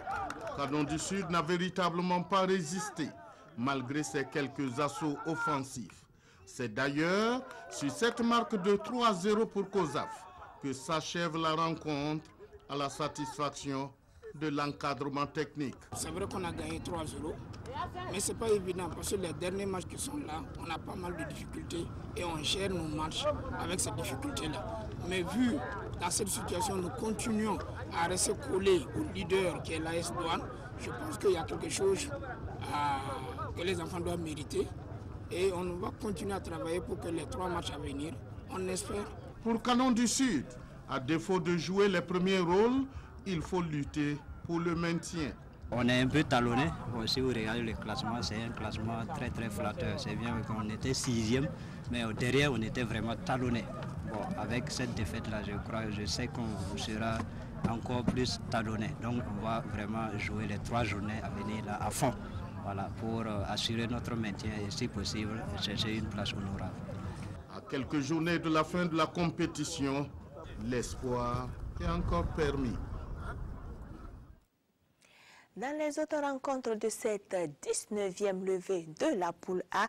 Canon du Sud n'a véritablement pas résisté, malgré ses quelques assauts offensifs. C'est d'ailleurs sur cette marque de 3-0 pour COSAF que s'achève la rencontre à la satisfaction de l'encadrement technique. C'est vrai qu'on a gagné 3-0, mais ce n'est pas évident parce que les derniers matchs qui sont là, on a pas mal de difficultés et on gère nos matchs avec ces difficultés-là. Mais vu dans cette situation, nous continuons à rester collés au leader qui est l'AS Douane. Je pense qu'il y a quelque chose que les enfants doivent mériter et on va continuer à travailler pour que les 3 matchs à venir, on espère. Pour Canon du Sud, à défaut de jouer les premiers rôles, il faut lutter pour le maintien. On est un peu talonné. Bon, si vous regardez le classement, c'est un classement très très flatteur. C'est bien qu'on était 6e, mais derrière on était vraiment talonné. Bon, avec cette défaite-là, je sais qu'on sera encore plus talonné. Donc on va vraiment jouer les 3 journées à venir là à fond. Voilà, pour assurer notre maintien et si possible chercher une place honorable. À quelques journées de la fin de la compétition, l'espoir est encore permis. Dans les autres rencontres de cette 19e levée de la poule A,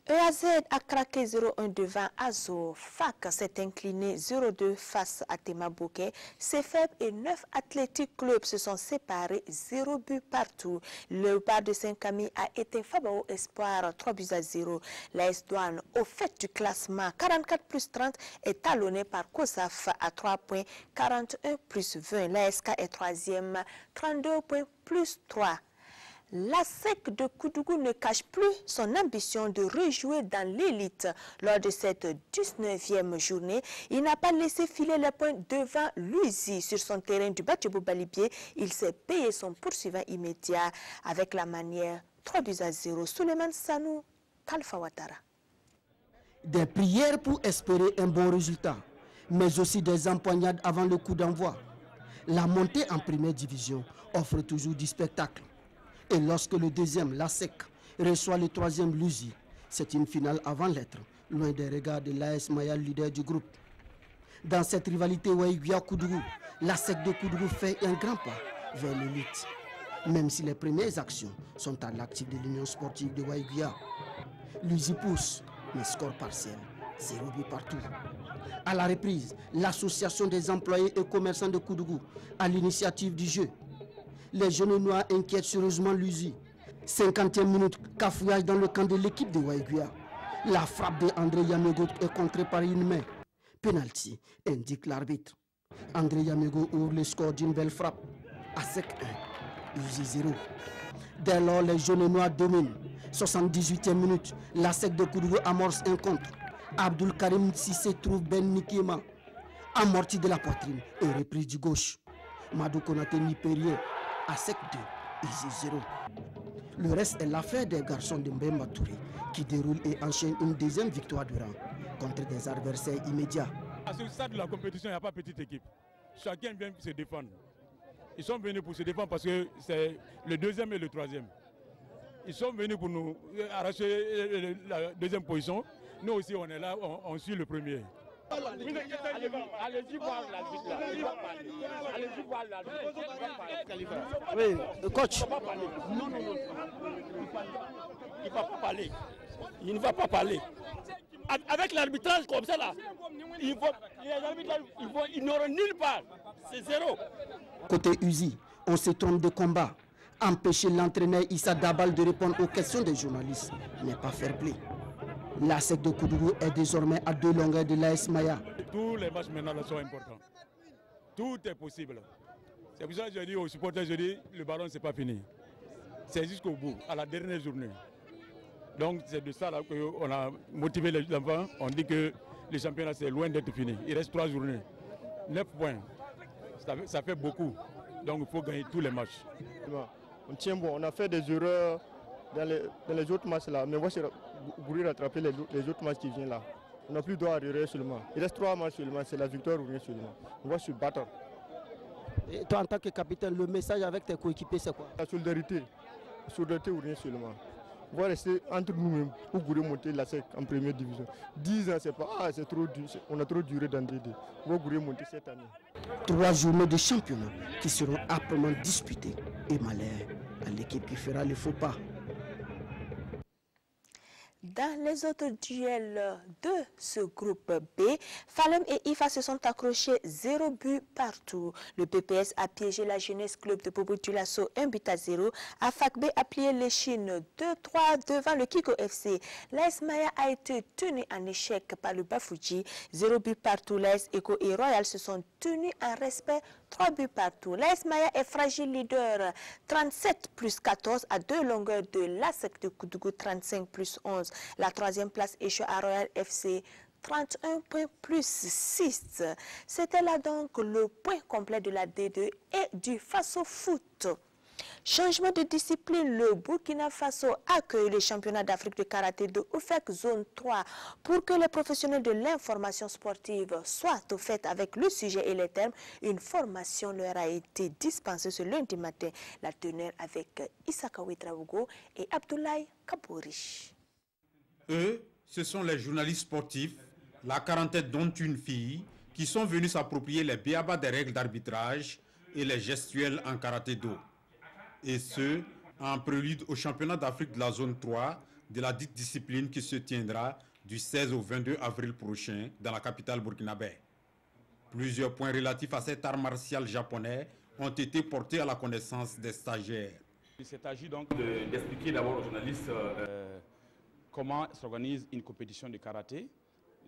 EAZ a craqué 0-1 devant Azo. FAC s'est incliné 0-2 face à Tema Bokeh. CFEB et 9 Athletic Club se sont séparés 0 but partout. Le bar de Saint-Camille a été Fabao Espoir 3-0. L'AS Douane, au fait du classement 44+30, est talonné par COSAF à 3 points 41+20. L'ASK est 3e 32 points +3. La SEC de Koudougou ne cache plus son ambition de rejouer dans l'élite. Lors de cette 19e journée, il n'a pas laissé filer les points devant l'UZI. Sur son terrain du Batjebo Balibié, il s'est payé son poursuivant immédiat avec la manière 3-0. Souleymane Sanou, Talfa Ouattara. Des prières pour espérer un bon résultat, mais aussi des empoignades avant le coup d'envoi. La montée en première division offre toujours du spectacle. Et lorsque le deuxième, la SEC, reçoit le troisième, l'UZI, c'est une finale avant lettre, loin des regards de l'AS Maya, leader du groupe. Dans cette rivalité Waïguia-Koudougou, la SEC de Koudougou fait un grand pas vers l'élite. Même si les premières actions sont à l'actif de l'Union sportive de Waïguia. L'UZI pousse, mais score partiel, 0 but partout. À la reprise, l'association des employés et commerçants de Koudougou, à l'initiative du jeu. Les jeunes noirs inquiètent sérieusement l'UZI. 50e minute, cafouillage dans le camp de l'équipe de Waïguia. La frappe de André Yamego est contrée par une main. Penalty, indique l'arbitre. André Yamego ouvre le score d'une belle frappe. À sec 1, UZI 0. Dès lors, les jeunes noirs dominent. 78e minute, la SEC de Koudougou amorce un contre. Abdul Karim Sissé trouve Ben Nikema, amorti de la poitrine et reprise du gauche. Madou Konaté Nipérien, à sec 2, UZI 0. Le reste est l'affaire des garçons de Mbemba Touré qui déroulent et enchaînent une deuxième victoire de rang contre des adversaires immédiats. À ce stade de la compétition, il n'y a pas petite équipe. Chacun vient se défendre. Ils sont venus pour se défendre parce que c'est le deuxième et le troisième. Ils sont venus pour nous arracher la deuxième position. Nous aussi, on est là, on suit le premier. Allez-y voir l'arbitre. Allez-y voir l'arbitre. Oui, coach. Non. Il ne va pas parler. Il ne va pas parler. Avec l'arbitrage comme ça là, les arbitres ils n'auront nulle part. C'est 0. Côté UZI, on se trompe de combat. Empêcher l'entraîneur Issa Dabal de répondre aux questions des journalistes n'est pas fair play. La SEC de Koudougou est désormais à 2 longueurs de l'AS Maya. Tous les matchs maintenant sont importants. Tout est possible. C'est pour ça que je dis aux supporters, le ballon c'est pas fini. C'est jusqu'au bout, à la dernière journée. Donc c'est de ça qu'on a motivé les enfants. On dit que le championnat c'est loin d'être fini. Il reste 3 journées. 9 points. Ça fait beaucoup. Donc il faut gagner tous les matchs. On tient bon, on a fait des erreurs dans les autres matchs là, mais on va se rattraper les autres matchs qui viennent là. On n'a plus droit à erreur seulement. Il reste 3 matchs seulement, c'est la victoire ou rien seulement. On va se battre. Et toi en tant que capitaine, le message avec tes coéquipiers c'est quoi? La solidarité ou rien seulement. On va rester entre nous-mêmes pour monter la SEC en première division. 10 ans, c'est pas, c'est trop dur, on a trop duré dans DD. On va monter cette année. 3 journées de championnat qui seront âprement disputées et malheur à l'équipe qui fera le faux pas. Dans les autres duels de ce groupe B, Falem et IFA se sont accrochés 0 but partout. Le PPS a piégé la Jeunesse Club de Bobo Dioulasso 1-0. AFAC B a plié les Chines 2-3 devant le Kiko FC. L'AS Maya a été tenu en échec par le Bafouji 0 but partout. L'AS Eco et Royal se sont tenus en respect 3 buts partout. L'AS Maya est fragile leader 37+14 à 2 longueurs de l'ASEC de Koudougou 35+11. La 3e place échoue à Royal FC 31 points +6. C'était là donc le point complet de la D2 et du Faso Foot. Changement de discipline, le Burkina Faso accueille les championnats d'Afrique de karaté de OFEC zone 3 pour que les professionnels de l'information sportive soient au fait avec le sujet et les termes. Une formation leur a été dispensée ce lundi matin. La teneur avec Issaka Ouedraogo et Abdoulaye Kabouri. Eux, ce sont les journalistes sportifs, la quarantaine dont une fille, qui sont venus s'approprier les béabas des règles d'arbitrage et les gestuels en karaté-do. Et ce, en prélude au championnat d'Afrique de la zone 3 de la dite discipline qui se tiendra du 16 au 22 avril prochain dans la capitale burkinabé. Plusieurs points relatifs à cet art martial japonais ont été portés à la connaissance des stagiaires. Il s'agit donc d'expliquer d'abord aux journalistes comment s'organise une compétition de karaté,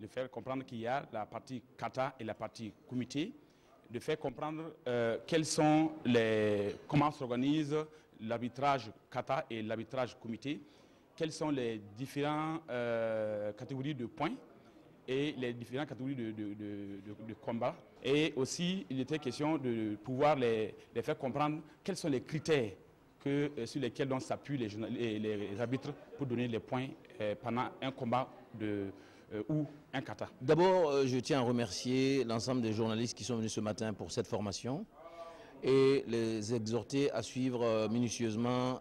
de faire comprendre qu'il y a la partie kata et la partie kumité, de faire comprendre comment s'organise l'arbitrage kata et l'arbitrage kumité, quelles sont les différentes catégories de points et les différentes catégories de combat. Et aussi, il était question de pouvoir les faire comprendre quels sont les critères sur lesquels s'appuient les arbitres pour donner les points pendant un combat ou un kata. D'abord, je tiens à remercier l'ensemble des journalistes qui sont venus ce matin pour cette formation et les exhorter à suivre minutieusement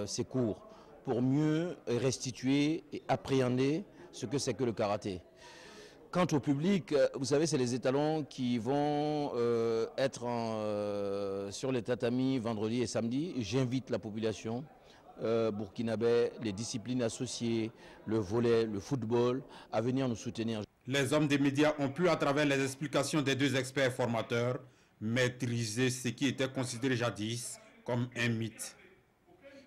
ces cours pour mieux restituer et appréhender ce que c'est que le karaté. Quant au public, vous savez, c'est les étalons qui vont être sur les tatamis vendredi et samedi. J'invite la population burkinabé, les disciplines associées, le volley, le football, à venir nous soutenir. Les hommes des médias ont pu, à travers les explications des deux experts formateurs, maîtriser ce qui était considéré jadis comme un mythe.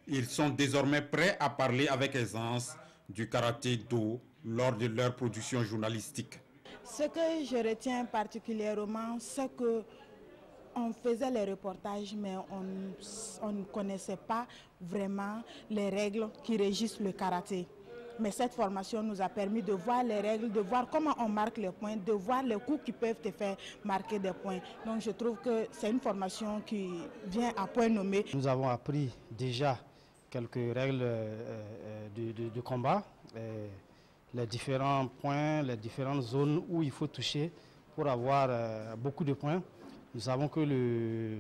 Ils sont désormais prêts à parler avec aisance du karaté-do lors de leur production journalistique. Ce que je retiens particulièrement, c'est que on faisait les reportages, mais on ne connaissait pas vraiment les règles qui régissent le karaté. Mais cette formation nous a permis de voir les règles, de voir comment on marque les points, de voir les coups qui peuvent te faire marquer des points. Donc je trouve que c'est une formation qui vient à point nommé. Nous avons appris déjà quelques règles de combat, les différents points, les différentes zones où il faut toucher pour avoir beaucoup de points. Nous savons que le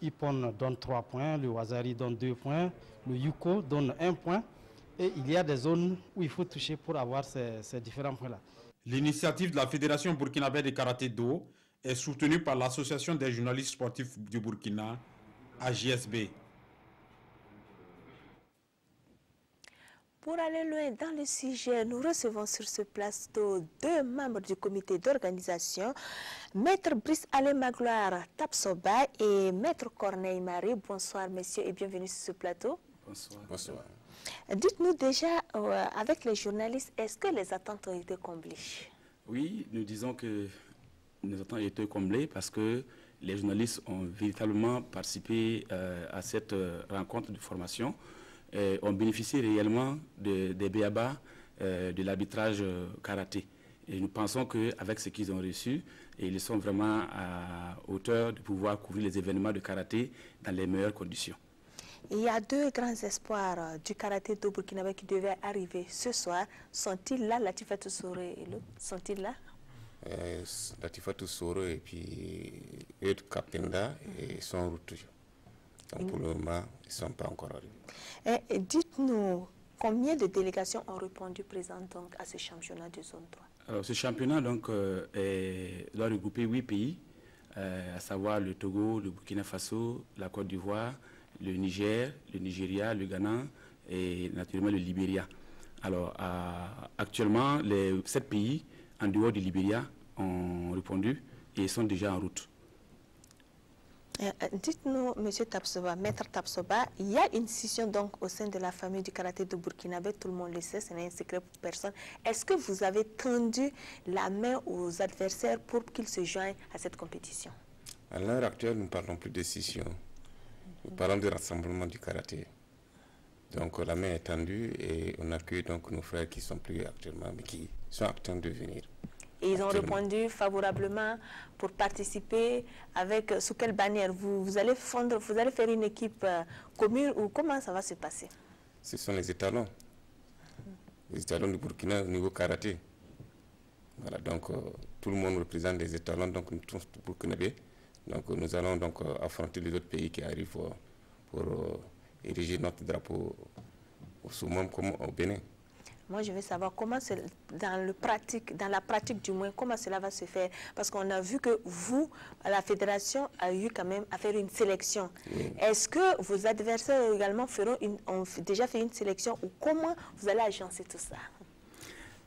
Ippon donne 3 points, le Wazari donne 2 points, le Yuko donne 1 point. Et il y a des zones où il faut toucher pour avoir ces différents points-là. L'initiative de la Fédération burkinabé de karaté-do est soutenue par l'Association des journalistes sportifs du Burkina, AJSB. Pour aller loin dans le sujet, nous recevons sur ce plateau 2 membres du comité d'organisation, Maître Brice Alain Magloire Tapsoba et Maître Corneille Marie. Bonsoir messieurs et bienvenue sur ce plateau. Bonsoir. Bonsoir. Dites-nous déjà, avec les journalistes, est-ce que les attentes ont été comblées? Oui, nous disons que les attentes ont été comblées parce que les journalistes ont véritablement participé à cette rencontre de formation. On bénéficie réellement des béabas de l'arbitrage karaté. Et nous pensons qu'avec ce qu'ils ont reçu, ils sont vraiment à hauteur de pouvoir couvrir les événements de karaté dans les meilleures conditions. Il y a 2 grands espoirs du karaté-do burkinabé qui devaient arriver ce soir. Sont-ils là, Latifatou Soro et l'autre? Sont-ils là? Latifatou Soro et puis Ed Kapenda sont en route toujours. Donc pour le moment, ils ne sont pas encore arrivés. Dites-nous, combien de délégations ont répondu présentes donc, à ce championnat de zone 3? Alors ce championnat donc, doit regrouper 8 pays, à savoir le Togo, le Burkina Faso, la Côte d'Ivoire, le Niger, le Nigeria, le Ghana et naturellement le Libéria. Alors actuellement, les 7 pays en dehors du Libéria ont répondu et sont déjà en route. Dites-nous, Monsieur Tapsoba, Maître Tapsoba, il y a une scission donc au sein de la famille du karaté de Burkinabé, tout le monde le sait, ce n'est un secret pour personne. Est-ce que vous avez tendu la main aux adversaires pour qu'ils se joignent à cette compétition? À l'heure actuelle, nous ne parlons plus de scission. Nous parlons de rassemblement du karaté. Donc la main est tendue et on accueille donc nos frères qui sont plus actuellement, mais qui sont en train de venir. Et ils ont répondu favorablement pour participer avec, sous quelle bannière vous allez faire une équipe commune ou comment ça va se passer? Ce sont les étalons. Les étalons du Burkina au niveau karaté. Voilà, donc tout le monde représente des étalons, donc nous tous burkinabés. Donc nous allons donc affronter les autres pays qui arrivent pour ériger notre drapeau au summum comme au Bénin. Moi, je veux savoir comment, dans la pratique du moins, comment cela va se faire. Parce qu'on a vu que vous, la fédération, a eu quand même à faire une sélection. Oui. Est-ce que vos adversaires également ont déjà fait une sélection ou comment vous allez agencer tout ça?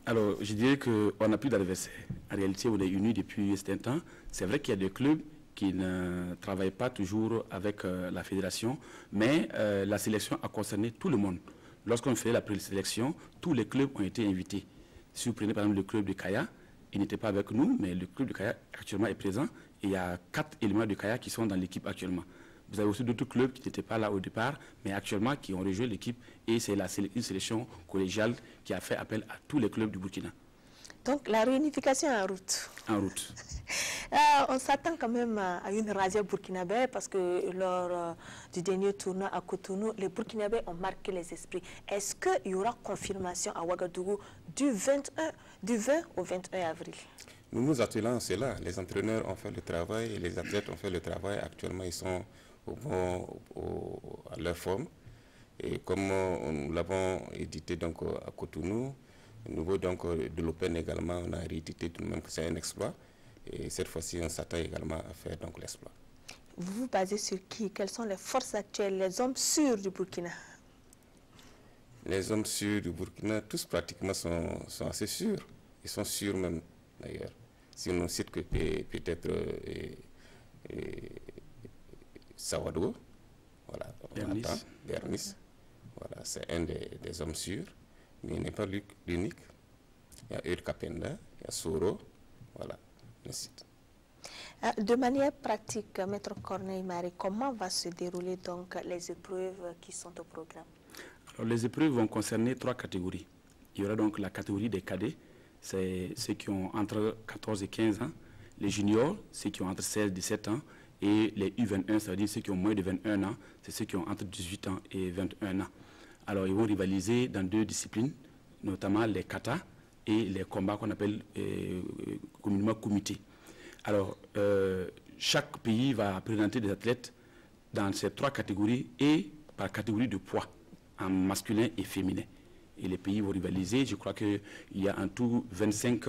Alors, je dirais qu'on n'a plus d'adversaires. En réalité, on est unis depuis un certain temps. C'est vrai qu'il y a des clubs qui ne travaillent pas toujours avec la fédération, mais la sélection a concerné tout le monde. Lorsqu'on fait la présélection, tous les clubs ont été invités. Si vous prenez par exemple le club de Kaya, il n'était pas avec nous, mais le club de Kaya actuellement est présent. Et il y a 4 éléments de Kaya qui sont dans l'équipe actuellement. Vous avez aussi d'autres clubs qui n'étaient pas là au départ, mais actuellement qui ont rejoint l'équipe. Et c'est une sélection collégiale qui a fait appel à tous les clubs du Burkina. Donc la réunification est en route. En route. On s'attend quand même à une razzia burkinabé parce que lors du dernier tournoi à Cotonou, les Burkinabés ont marqué les esprits. Est-ce qu'il y aura confirmation à Ouagadougou du 20 au 21 avril? Nous nous attelons à cela. Les entraîneurs ont fait le travail et les athlètes ont fait le travail. Actuellement, ils sont à leur forme. Et comme nous l'avons édité donc, à Cotonou, au niveau donc, de l'Open également, on a réédité tout de même que c'est un exploit. Et cette fois-ci, on s'attend également à faire donc l'exploit. Vous vous basez sur qui? Quelles sont les forces actuelles, les hommes sûrs du Burkina? Les hommes sûrs du Burkina, tous pratiquement sont assez sûrs. Ils sont sûrs même, d'ailleurs. Si on ne cite que peut-être Sawadou, voilà, Dernis. Voilà, c'est un des hommes sûrs. Mais il n'est pas l'unique. Il y a Eul Kapenda, il y a Soro, voilà, le site. De manière pratique, Maître Corneille Marie, comment va se dérouler donc les épreuves qui sont au programme? Alors, les épreuves vont concerner 3 catégories. Il y aura donc la catégorie des cadets, c'est ceux qui ont entre 14 et 15 ans, les juniors, ceux qui ont entre 16 et 17 ans, et les U21, c'est-à-dire ceux qui ont moins de 21 ans, c'est ceux qui ont entre 18 ans et 21 ans. Alors, ils vont rivaliser dans 2 disciplines, notamment les katas et les combats qu'on appelle communément kumité. Alors, chaque pays va présenter des athlètes dans ces 3 catégories et par catégorie de poids, en masculin et féminin. Et les pays vont rivaliser. Je crois qu'il y a en tout 25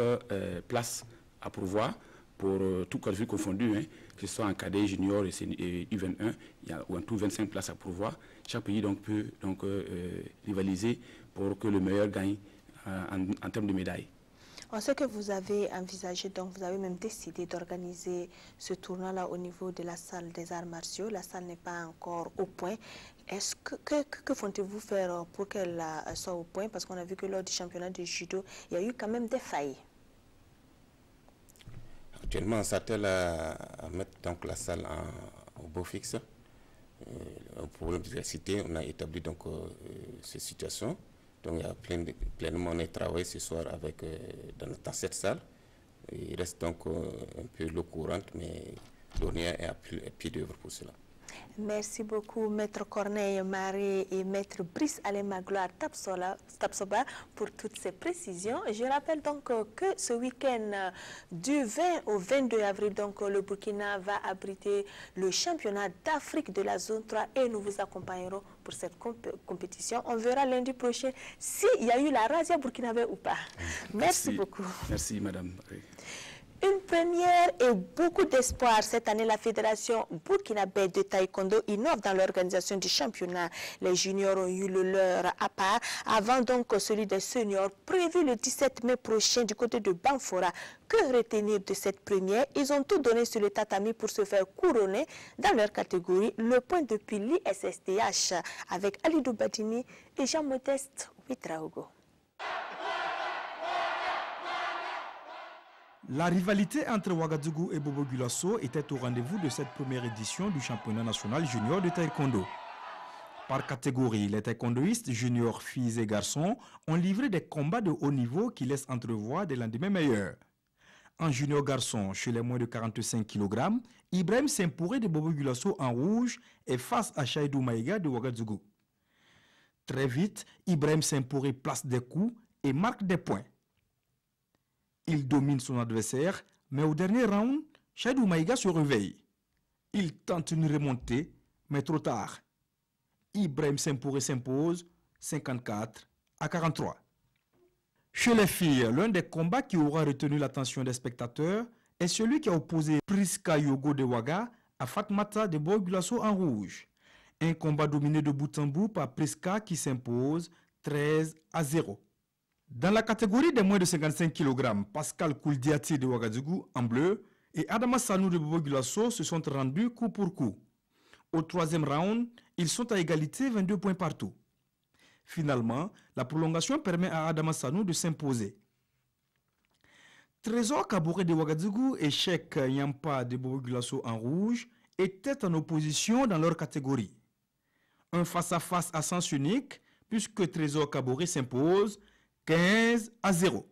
places à pourvoir pour tout catégorie confondu, hein, que ce soit en cadet, junior et U21, il y a en tout 25 places à pourvoir. Chaque pays donc, peut donc, rivaliser pour que le meilleur gagne en termes de médailles. On sait que vous avez envisagé, donc vous avez même décidé d'organiser ce tournoi-là au niveau de la salle des arts martiaux. La salle n'est pas encore au point. Est-ce que comptez-vous faire pour qu'elle soit au point? Parce qu'on a vu que lors du championnat de judo, il y a eu quand même des failles. Actuellement, on s'attelle à mettre donc la salle au beau fixe. Un problème d'efficacité, on a établi donc ces situations. Donc il y a pleinement on a travaillé ce soir avec, dans cette salle. Il reste donc un peu l'eau courante, mais l'ONIA est à pied d'œuvre pour cela. Merci beaucoup, Maître Corneille Marie et Maître Brice Alema Gloire Tapsoba pour toutes ces précisions. Je rappelle donc que ce week-end du 20 au 22 avril, donc, le Burkina va abriter le championnat d'Afrique de la zone 3 et nous vous accompagnerons pour cette compétition. On verra lundi prochain s'il y a eu la razzia burkinabé ou pas. Merci beaucoup. Merci, madame. Une première et beaucoup d'espoir. Cette année, la Fédération burkinabé de taekwondo innove dans l'organisation du championnat. Les juniors ont eu le leur à part, avant donc celui des seniors, prévu le 17 mai prochain du côté de Banfora. Que retenir de cette première? Ils ont tout donné sur le tatami pour se faire couronner dans leur catégorie. Le point depuis l'ISSTH avec Alidou Badini et Jean-Modeste Ouitraogo. La rivalité entre Ouagadougou et Bobo Gulasso était au rendez-vous de cette première édition du championnat national junior de taekwondo. Par catégorie, les taekwondoïstes juniors filles et garçons ont livré des combats de haut niveau qui laissent entrevoir des lendemains meilleurs. En junior garçon, chez les moins de 45 kg, Ibrahim Sempore de Bobo Gulasso en rouge est face à Chaïdou Maïga de Ouagadougou. Très vite, Ibrahim Sempore place des coups et marque des points. Il domine son adversaire, mais au dernier round, Chaïdou Maïga se réveille. Il tente une remontée, mais trop tard. Ibrahim Sempore s'impose 54-43. Chez les filles, l'un des combats qui aura retenu l'attention des spectateurs est celui qui a opposé Priska Yogo de Ouaga à Fatmata de Boy-Gulasso en rouge. Un combat dominé de bout en bout par Priska qui s'impose 13-0. Dans la catégorie des moins de 55 kg, Pascal Kouldiati de Ouagadougou en bleu et Adama Sanou de Bobo-Gulasso se sont rendus coup pour coup. Au troisième round, ils sont à égalité 22 points partout. Finalement, la prolongation permet à Adama Sanou de s'imposer. Trésor Kabouré de Ouagadougou et Cheikh Yampa de Bobo-Gulasso en rouge étaient en opposition dans leur catégorie. Un face-à-face à sens unique puisque Trésor Kabouré s'impose 15-0.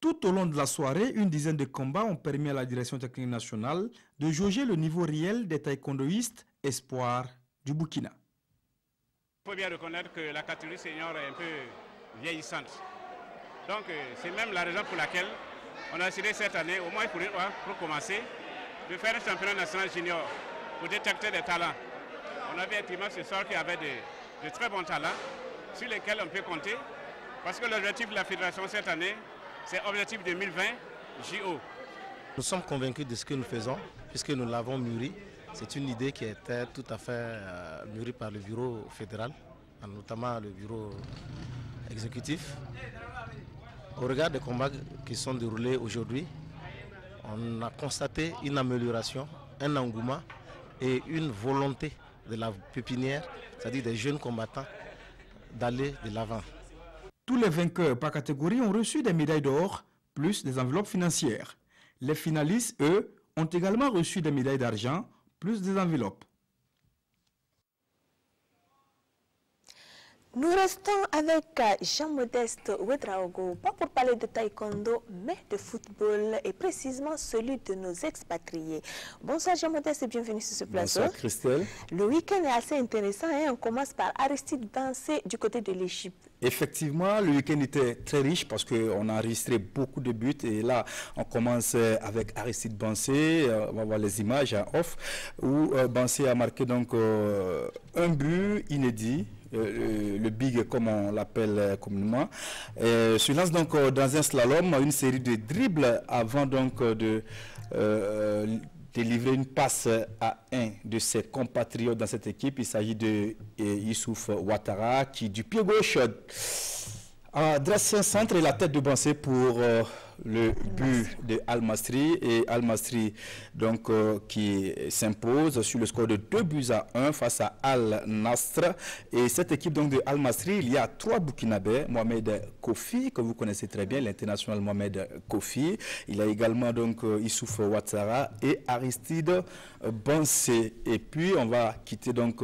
Tout au long de la soirée, une dizaine de combats ont permis à la direction technique nationale de jauger le niveau réel des taekwondoïstes espoirs du Burkina. Il faut bien reconnaître que la catégorie senior est un peu vieillissante. Donc c'est même la raison pour laquelle on a décidé cette année, au moins pour commencer, de faire un championnat national junior pour détecter des talents. On avait effectivement ce soir qui avait de très bons talents sur lesquels on peut compter parce que l'objectif de la fédération cette année, c'est l'objectif 2020 JO. Nous sommes convaincus de ce que nous faisons puisque nous l'avons mûri. C'est une idée qui était tout à fait mûrie par le bureau fédéral, notamment le bureau exécutif. Au regard des combats qui sont déroulés aujourd'hui, on a constaté une amélioration, un engouement et une volonté de la pépinière, c'est-à-dire des jeunes combattants, d'aller de l'avant. Tous les vainqueurs par catégorie ont reçu des médailles d'or, plus des enveloppes financières. Les finalistes, eux, ont également reçu des médailles d'argent, plus des enveloppes. Nous restons avec Jean-Modeste Ouedraogo, pas pour parler de taekwondo, mais de football et précisément celui de nos expatriés. Bonsoir Jean-Modeste et bienvenue sur ce plateau. Bonsoir Christelle. Le week-end est assez intéressant et on commence par Aristide Bansé du côté de l'Égypte. Effectivement, le week-end était très riche parce qu'on a enregistré beaucoup de buts et là, on commence avec Aristide Bansé, on va voir les images en off, où Bansé a marqué donc un but inédit. Le big comme on l'appelle communément, se lance donc dans un slalom, une série de dribbles avant donc de délivrer une passe à un de ses compatriotes dans cette équipe. Il s'agit de Youssouf Ouattara qui du pied gauche a dressé un centre et la tête de Bansé pour le but de Al-Masri et Al-Masri donc qui s'impose sur le score de 2-1 face à Al-Nasr. Et cette équipe donc de Al-Masri, il y a 3 Burkinabés, Mohamed Kofi que vous connaissez très bien, l'international Mohamed Kofi, il y a également donc Youssouf Ouattara et Aristide Bansé. Et puis on va quitter donc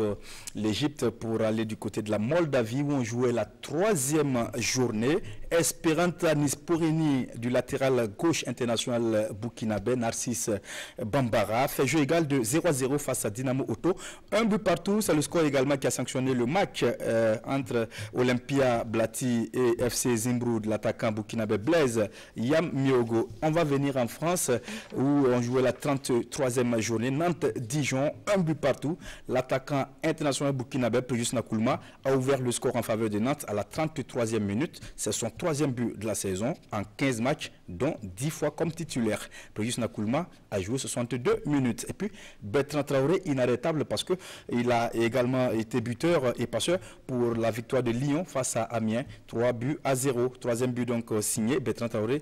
l'Égypte pour aller du côté de la Moldavie où on jouait la 3e journée. Esperanta Nisporini du latéral gauche international burkinabé Narcisse Bambara fait jeu égal de 0-0 face à Dynamo Auto. Un but partout, c'est le score également qui a sanctionné le match entre Olympia Blati et FC Zimbroud, l'attaquant burkinabé Blaise Yam Miogo. On va venir en France où on jouait la 33e journée. Nantes-Dijon, un but partout. L'attaquant international burkinabé Préjus Nakoulma a ouvert le score en faveur de Nantes à la 33e minute. C'est son 3e but de la saison en 15 matchs, dont 10 fois comme titulaire. Préjus Nakoulma a joué 62 minutes. Et puis Bertrand Traoré, inarrêtable parce qu'il a également été buteur et passeur pour la victoire de Lyon face à Amiens, 3-0. 3e but donc signé Bertrand Traoré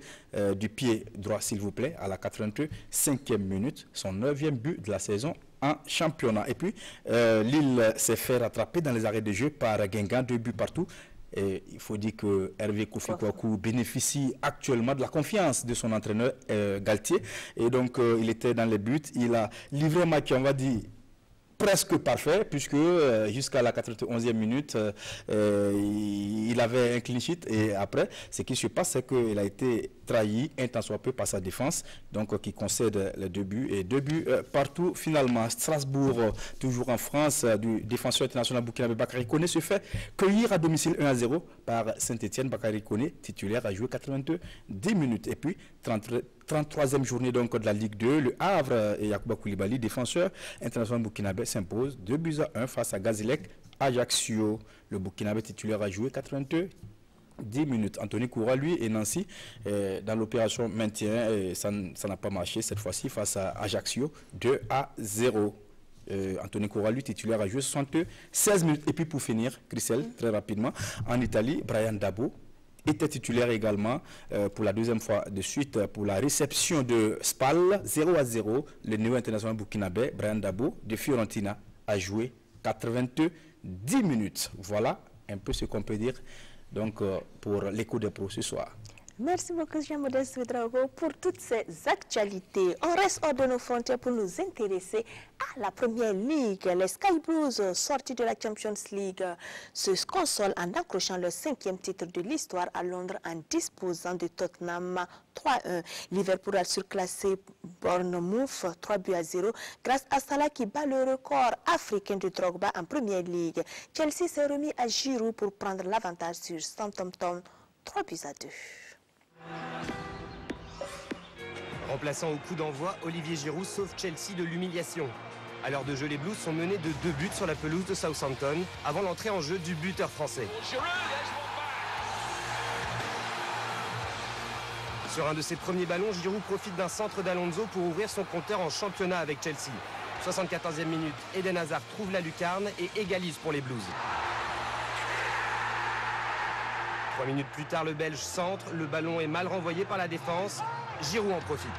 du pied droit s'il vous plaît, à la 85e minute, son 9e but de la saison en championnat. Et puis Lille s'est fait rattraper dans les arrêts de jeu par Guingamp, 2 buts partout. Et il faut dire que Hervé Kofi Kouakou bénéficie actuellement de la confiance de son entraîneur Galtier. Et donc, il était dans les buts. Il a livré un match, on va dire, presque parfait, puisque jusqu'à la 91e minute, il avait un clean sheet. Et après, ce qui se passe, c'est qu'il a été trahi un tant soit peu par sa défense, donc qui concède les 2 buts. Et 2 buts partout finalement. Strasbourg, toujours en France, du défenseur international burkinabé Bakary Koné se fait cueillir à domicile 1-0 par Saint-Etienne. Bakary Koné, titulaire, a joué 82 minutes. Et puis, 33e journée donc de la Ligue 2, le Havre et Yacouba Koulibaly, défenseur international burkinabé, s'impose 2-1 face à Gazilek Ajaccio. Le Burkinabé titulaire a joué 10 minutes. Anthony Koura, lui, et Nancy, dans l'opération maintien, ça n'a pas marché cette fois-ci face à Ajaccio, 2-0. Anthony Koura, lui, titulaire, a joué 76 minutes. Et puis pour finir, Christelle, très rapidement, en Italie, Brian Dabo était titulaire également pour la 2e fois de suite pour la réception de Spal, 0-0. Le néo-international burkinabé, Brian Dabo, de Fiorentina, a joué 10 minutes. Voilà un peu ce qu'on peut dire donc pour l'écho des pros ce soir. Merci beaucoup, Jean-Modeste Ouedraogo, pour toutes ces actualités. On reste hors de nos frontières pour nous intéresser à la Première Ligue. Les Sky Blues, sortis de la Champions League, se consolent en accrochant leur 5e titre de l'histoire à Londres en disposant de Tottenham 3-1. Liverpool a surclassé Bournemouth 3-0 grâce à Salah qui bat le record africain de Drogba en Première Ligue. Chelsea s'est remis à Giroud pour prendre l'avantage sur Southampton 3-2. Remplaçant au coup d'envoi, Olivier Giroud sauve Chelsea de l'humiliation. À l'heure de jeu, les Blues sont menés de 2 buts sur la pelouse de Southampton avant l'entrée en jeu du buteur français. Sur un de ses premiers ballons, Giroud profite d'un centre d'Alonso pour ouvrir son compteur en championnat avec Chelsea. 74e minute, Eden Hazard trouve la lucarne et égalise pour les Blues. 3 minutes plus tard, le Belge centre, le ballon est mal renvoyé par la défense, Giroud en profite.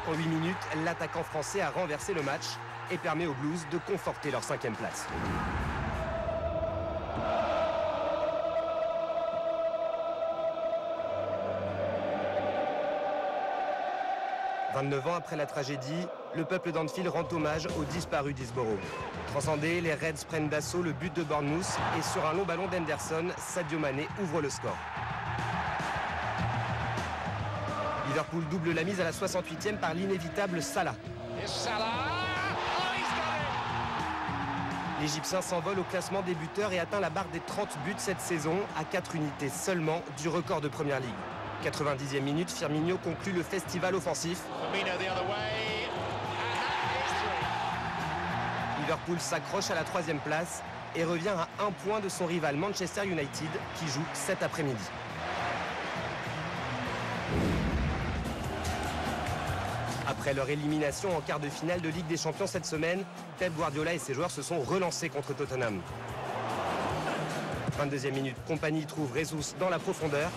En 8 minutes, l'attaquant français a renversé le match et permet aux Blues de conforter leur 5e place. « 29 ans après la tragédie, le peuple d'Anfield rend hommage aux disparus d'Hillsborough. Transcendés, les Reds prennent d'assaut le but de Bournemouth et sur un long ballon d'Henderson, Sadio Mané ouvre le score. Liverpool double la mise à la 68e par l'inévitable Salah. L'Égyptien s'envole au classement des buteurs et atteint la barre des 30 buts cette saison à 4 unités seulement du record de Première Ligue. 90e minute, Firmino conclut le festival offensif. Liverpool s'accroche à la 3e place et revient à 1 point de son rival Manchester United qui joue cet après-midi. Après leur élimination en quart de finale de Ligue des Champions cette semaine, Pep Guardiola et ses joueurs se sont relancés contre Tottenham. 22e minute, Kompany trouve Jesus dans la profondeur.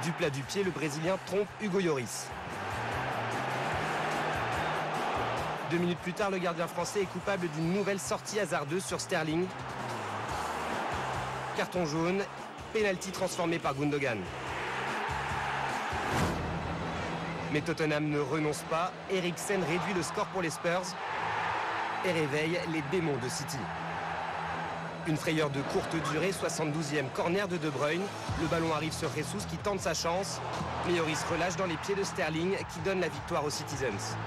Du plat du pied, le Brésilien trompe Hugo Lloris. 2 minutes plus tard, le gardien français est coupable d'une nouvelle sortie hasardeuse sur Sterling. Carton jaune, pénalty transformé par Gundogan. Mais Tottenham ne renonce pas. Eriksen réduit le score pour les Spurs et réveille les démons de City. Une frayeur de courte durée, 72e corner de De Bruyne. Le ballon arrive sur Jesus qui tente sa chance. Mais Lloris relâche dans les pieds de Sterling qui donne la victoire aux Citizens.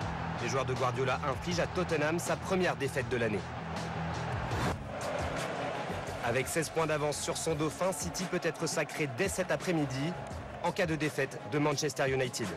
Les joueurs de Guardiola infligent à Tottenham sa première défaite de l'année. Avec 16 points d'avance sur son dauphin, City peut être sacré dès cet après-midi en cas de défaite de Manchester United.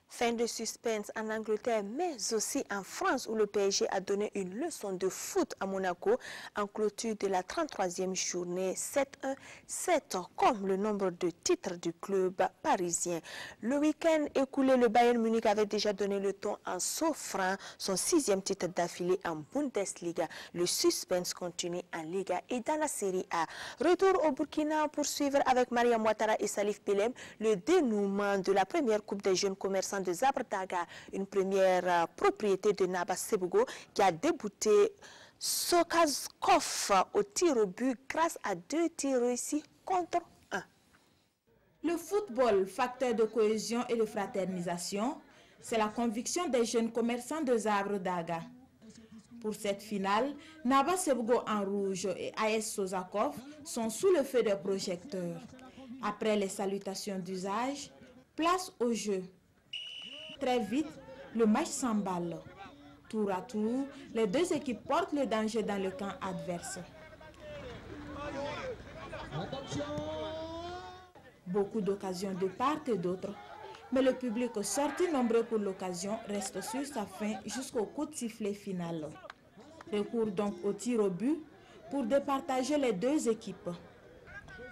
Fin de suspense en Angleterre, mais aussi en France où le PSG a donné une leçon de foot à Monaco en clôture de la 33e journée 7-1-7 comme le nombre de titres du club parisien. Le week-end écoulé, le Bayern Munich avait déjà donné le ton en s'offrant son 6e titre d'affilée en Bundesliga. Le suspense continue en Liga et dans la Série A. Retour au Burkina pour suivre avec Mariam Ouattara et Salif Belem le dénouement de la première Coupe des jeunes commerçants de Zabrdaga, une première propriété de Naba Sebougo qui a débouté Sokazkov au tir au but grâce à 2 tirs réussis contre 1. Le football, facteur de cohésion et de fraternisation, c'est la conviction des jeunes commerçants de Zabre Daga. Pour cette finale, Naba Sebgo en rouge et AS Sozakov sont sous le feu des projecteurs. Après les salutations d'usage, place au jeu. Très vite, le match s'emballe. Tour à tour, les deux équipes portent le danger dans le camp adverse. Beaucoup d'occasions de part et d'autre, mais le public sorti nombreux pour l'occasion reste sur sa faim jusqu'au coup de sifflet final. Recours donc au tir au but pour départager les deux équipes.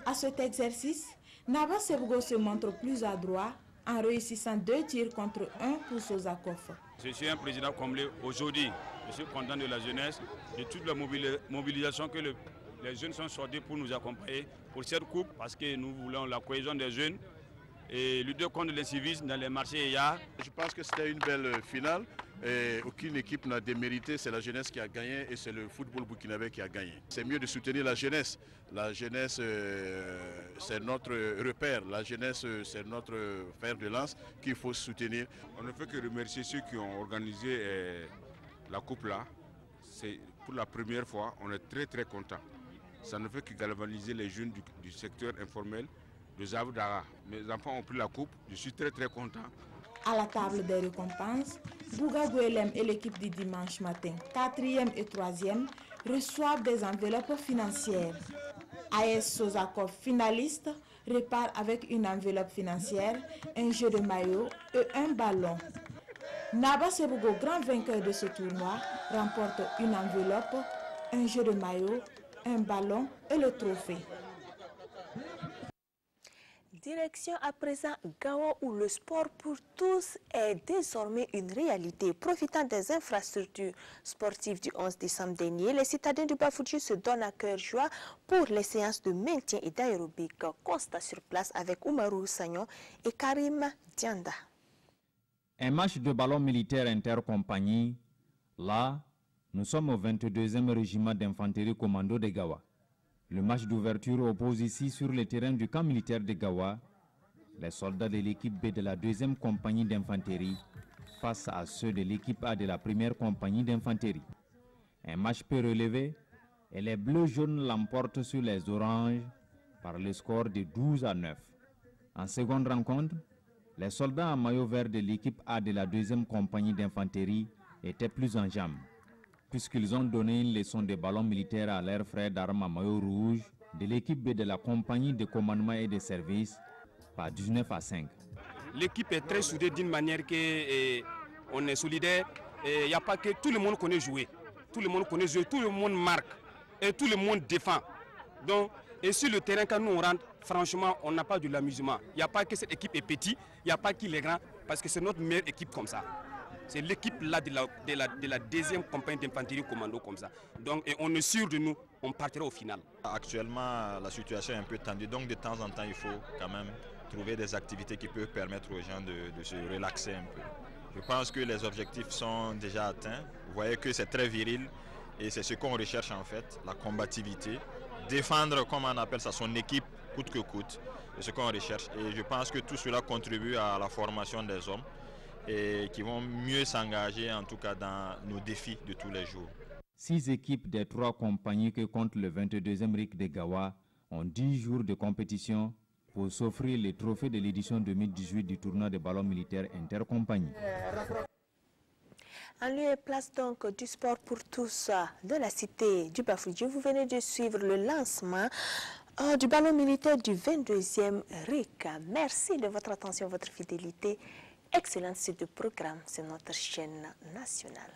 À cet exercice, Naba Sebgo se montre plus adroit en réussissant 2 tirs contre 1 pour Sozakov. Je suis un président comblé aujourd'hui. Je suis content de la jeunesse, de toute la mobilisation que les jeunes sont sortis pour nous accompagner pour cette coupe, parce que nous voulons la cohésion des jeunes et lutter contre les civistes dans les marchés. Je pense que c'était une belle finale. Et aucune équipe n'a démérité, c'est la jeunesse qui a gagné et c'est le football burkinabé qui a gagné. C'est mieux de soutenir la jeunesse. La jeunesse, c'est notre repère. La jeunesse, c'est notre fer de lance qu'il faut soutenir. On ne peut que remercier ceux qui ont organisé la coupe là. C'est pour la première fois, on est très contents. Ça ne fait que galvaniser les jeunes du secteur informel de Zabre Daga. Mes enfants ont pris la coupe, je suis très content. À la table des récompenses, Bouga Gouelem et l'équipe du dimanche matin, 4e et 3e, reçoivent des enveloppes financières. AS Sozakov, finaliste, repart avec une enveloppe financière, un jeu de maillot et un ballon. Naba Sebgo, grand vainqueur de ce tournoi, remporte une enveloppe, un jeu de maillot, un ballon et le trophée. Direction à présent Gawa où le sport pour tous est désormais une réalité. Profitant des infrastructures sportives du 11 décembre dernier, les citadins du Bafouti se donnent à cœur joie pour les séances de maintien et d'aérobic. Constat sur place avec Oumarou Sagnon et Karim Dianda. Un match de ballon militaire intercompagnie. Là, nous sommes au 22e régiment d'infanterie commando de Gawa. Le match d'ouverture oppose ici sur le terrain du camp militaire de Gawa les soldats de l'équipe B de la 2e compagnie d'infanterie face à ceux de l'équipe A de la 1re compagnie d'infanterie. Un match peu relevé et les bleus-jaunes l'emportent sur les oranges par le score de 12-9. En seconde rencontre, les soldats en maillot vert de l'équipe A de la 2e compagnie d'infanterie étaient plus en jambes, puisqu'ils ont donné une leçon de ballon militaire à leurs frères d'armes à maillot rouge de l'équipe B de la compagnie de commandement et de service par 19-5. L'équipe est très soudée d'une manière que on est solidaire. Il n'y a pas que tout le monde connaît jouer. Tout le monde connaît jouer, tout le monde marque et tout le monde défend. Donc, et sur le terrain, quand nous on rentre, franchement, on n'a pas de l'amusement. Il n'y a pas que cette équipe est petite, il n'y a pas qu'il est grand, parce que c'est notre meilleure équipe comme ça. C'est l'équipe là de la 2e compagnie d'infanterie commando comme ça. Donc, et on est sûr de nous, on partira au final. Actuellement, la situation est un peu tendue, donc de temps en temps, il faut quand même trouver des activités qui peuvent permettre aux gens de se relaxer un peu. Je pense que les objectifs sont déjà atteints. Vous voyez que c'est très viril et c'est ce qu'on recherche en fait, la combativité. Défendre, comme on appelle ça, son équipe coûte que coûte, c'est ce qu'on recherche. Et je pense que tout cela contribue à la formation des hommes et qui vont mieux s'engager en tout cas dans nos défis de tous les jours. 6 équipes des 3 compagnies que compte le 22e RIC de Gawa ont 10 jours de compétition pour s'offrir les trophées de l'édition 2018 du tournoi de ballon militaire intercompagnie. En lieu et place donc du sport pour tous de la cité du Bafouti, vous venez de suivre le lancement du ballon militaire du 22e RIC. Merci de votre attention, votre fidélité. Excellente suite de programme sur notre chaîne nationale.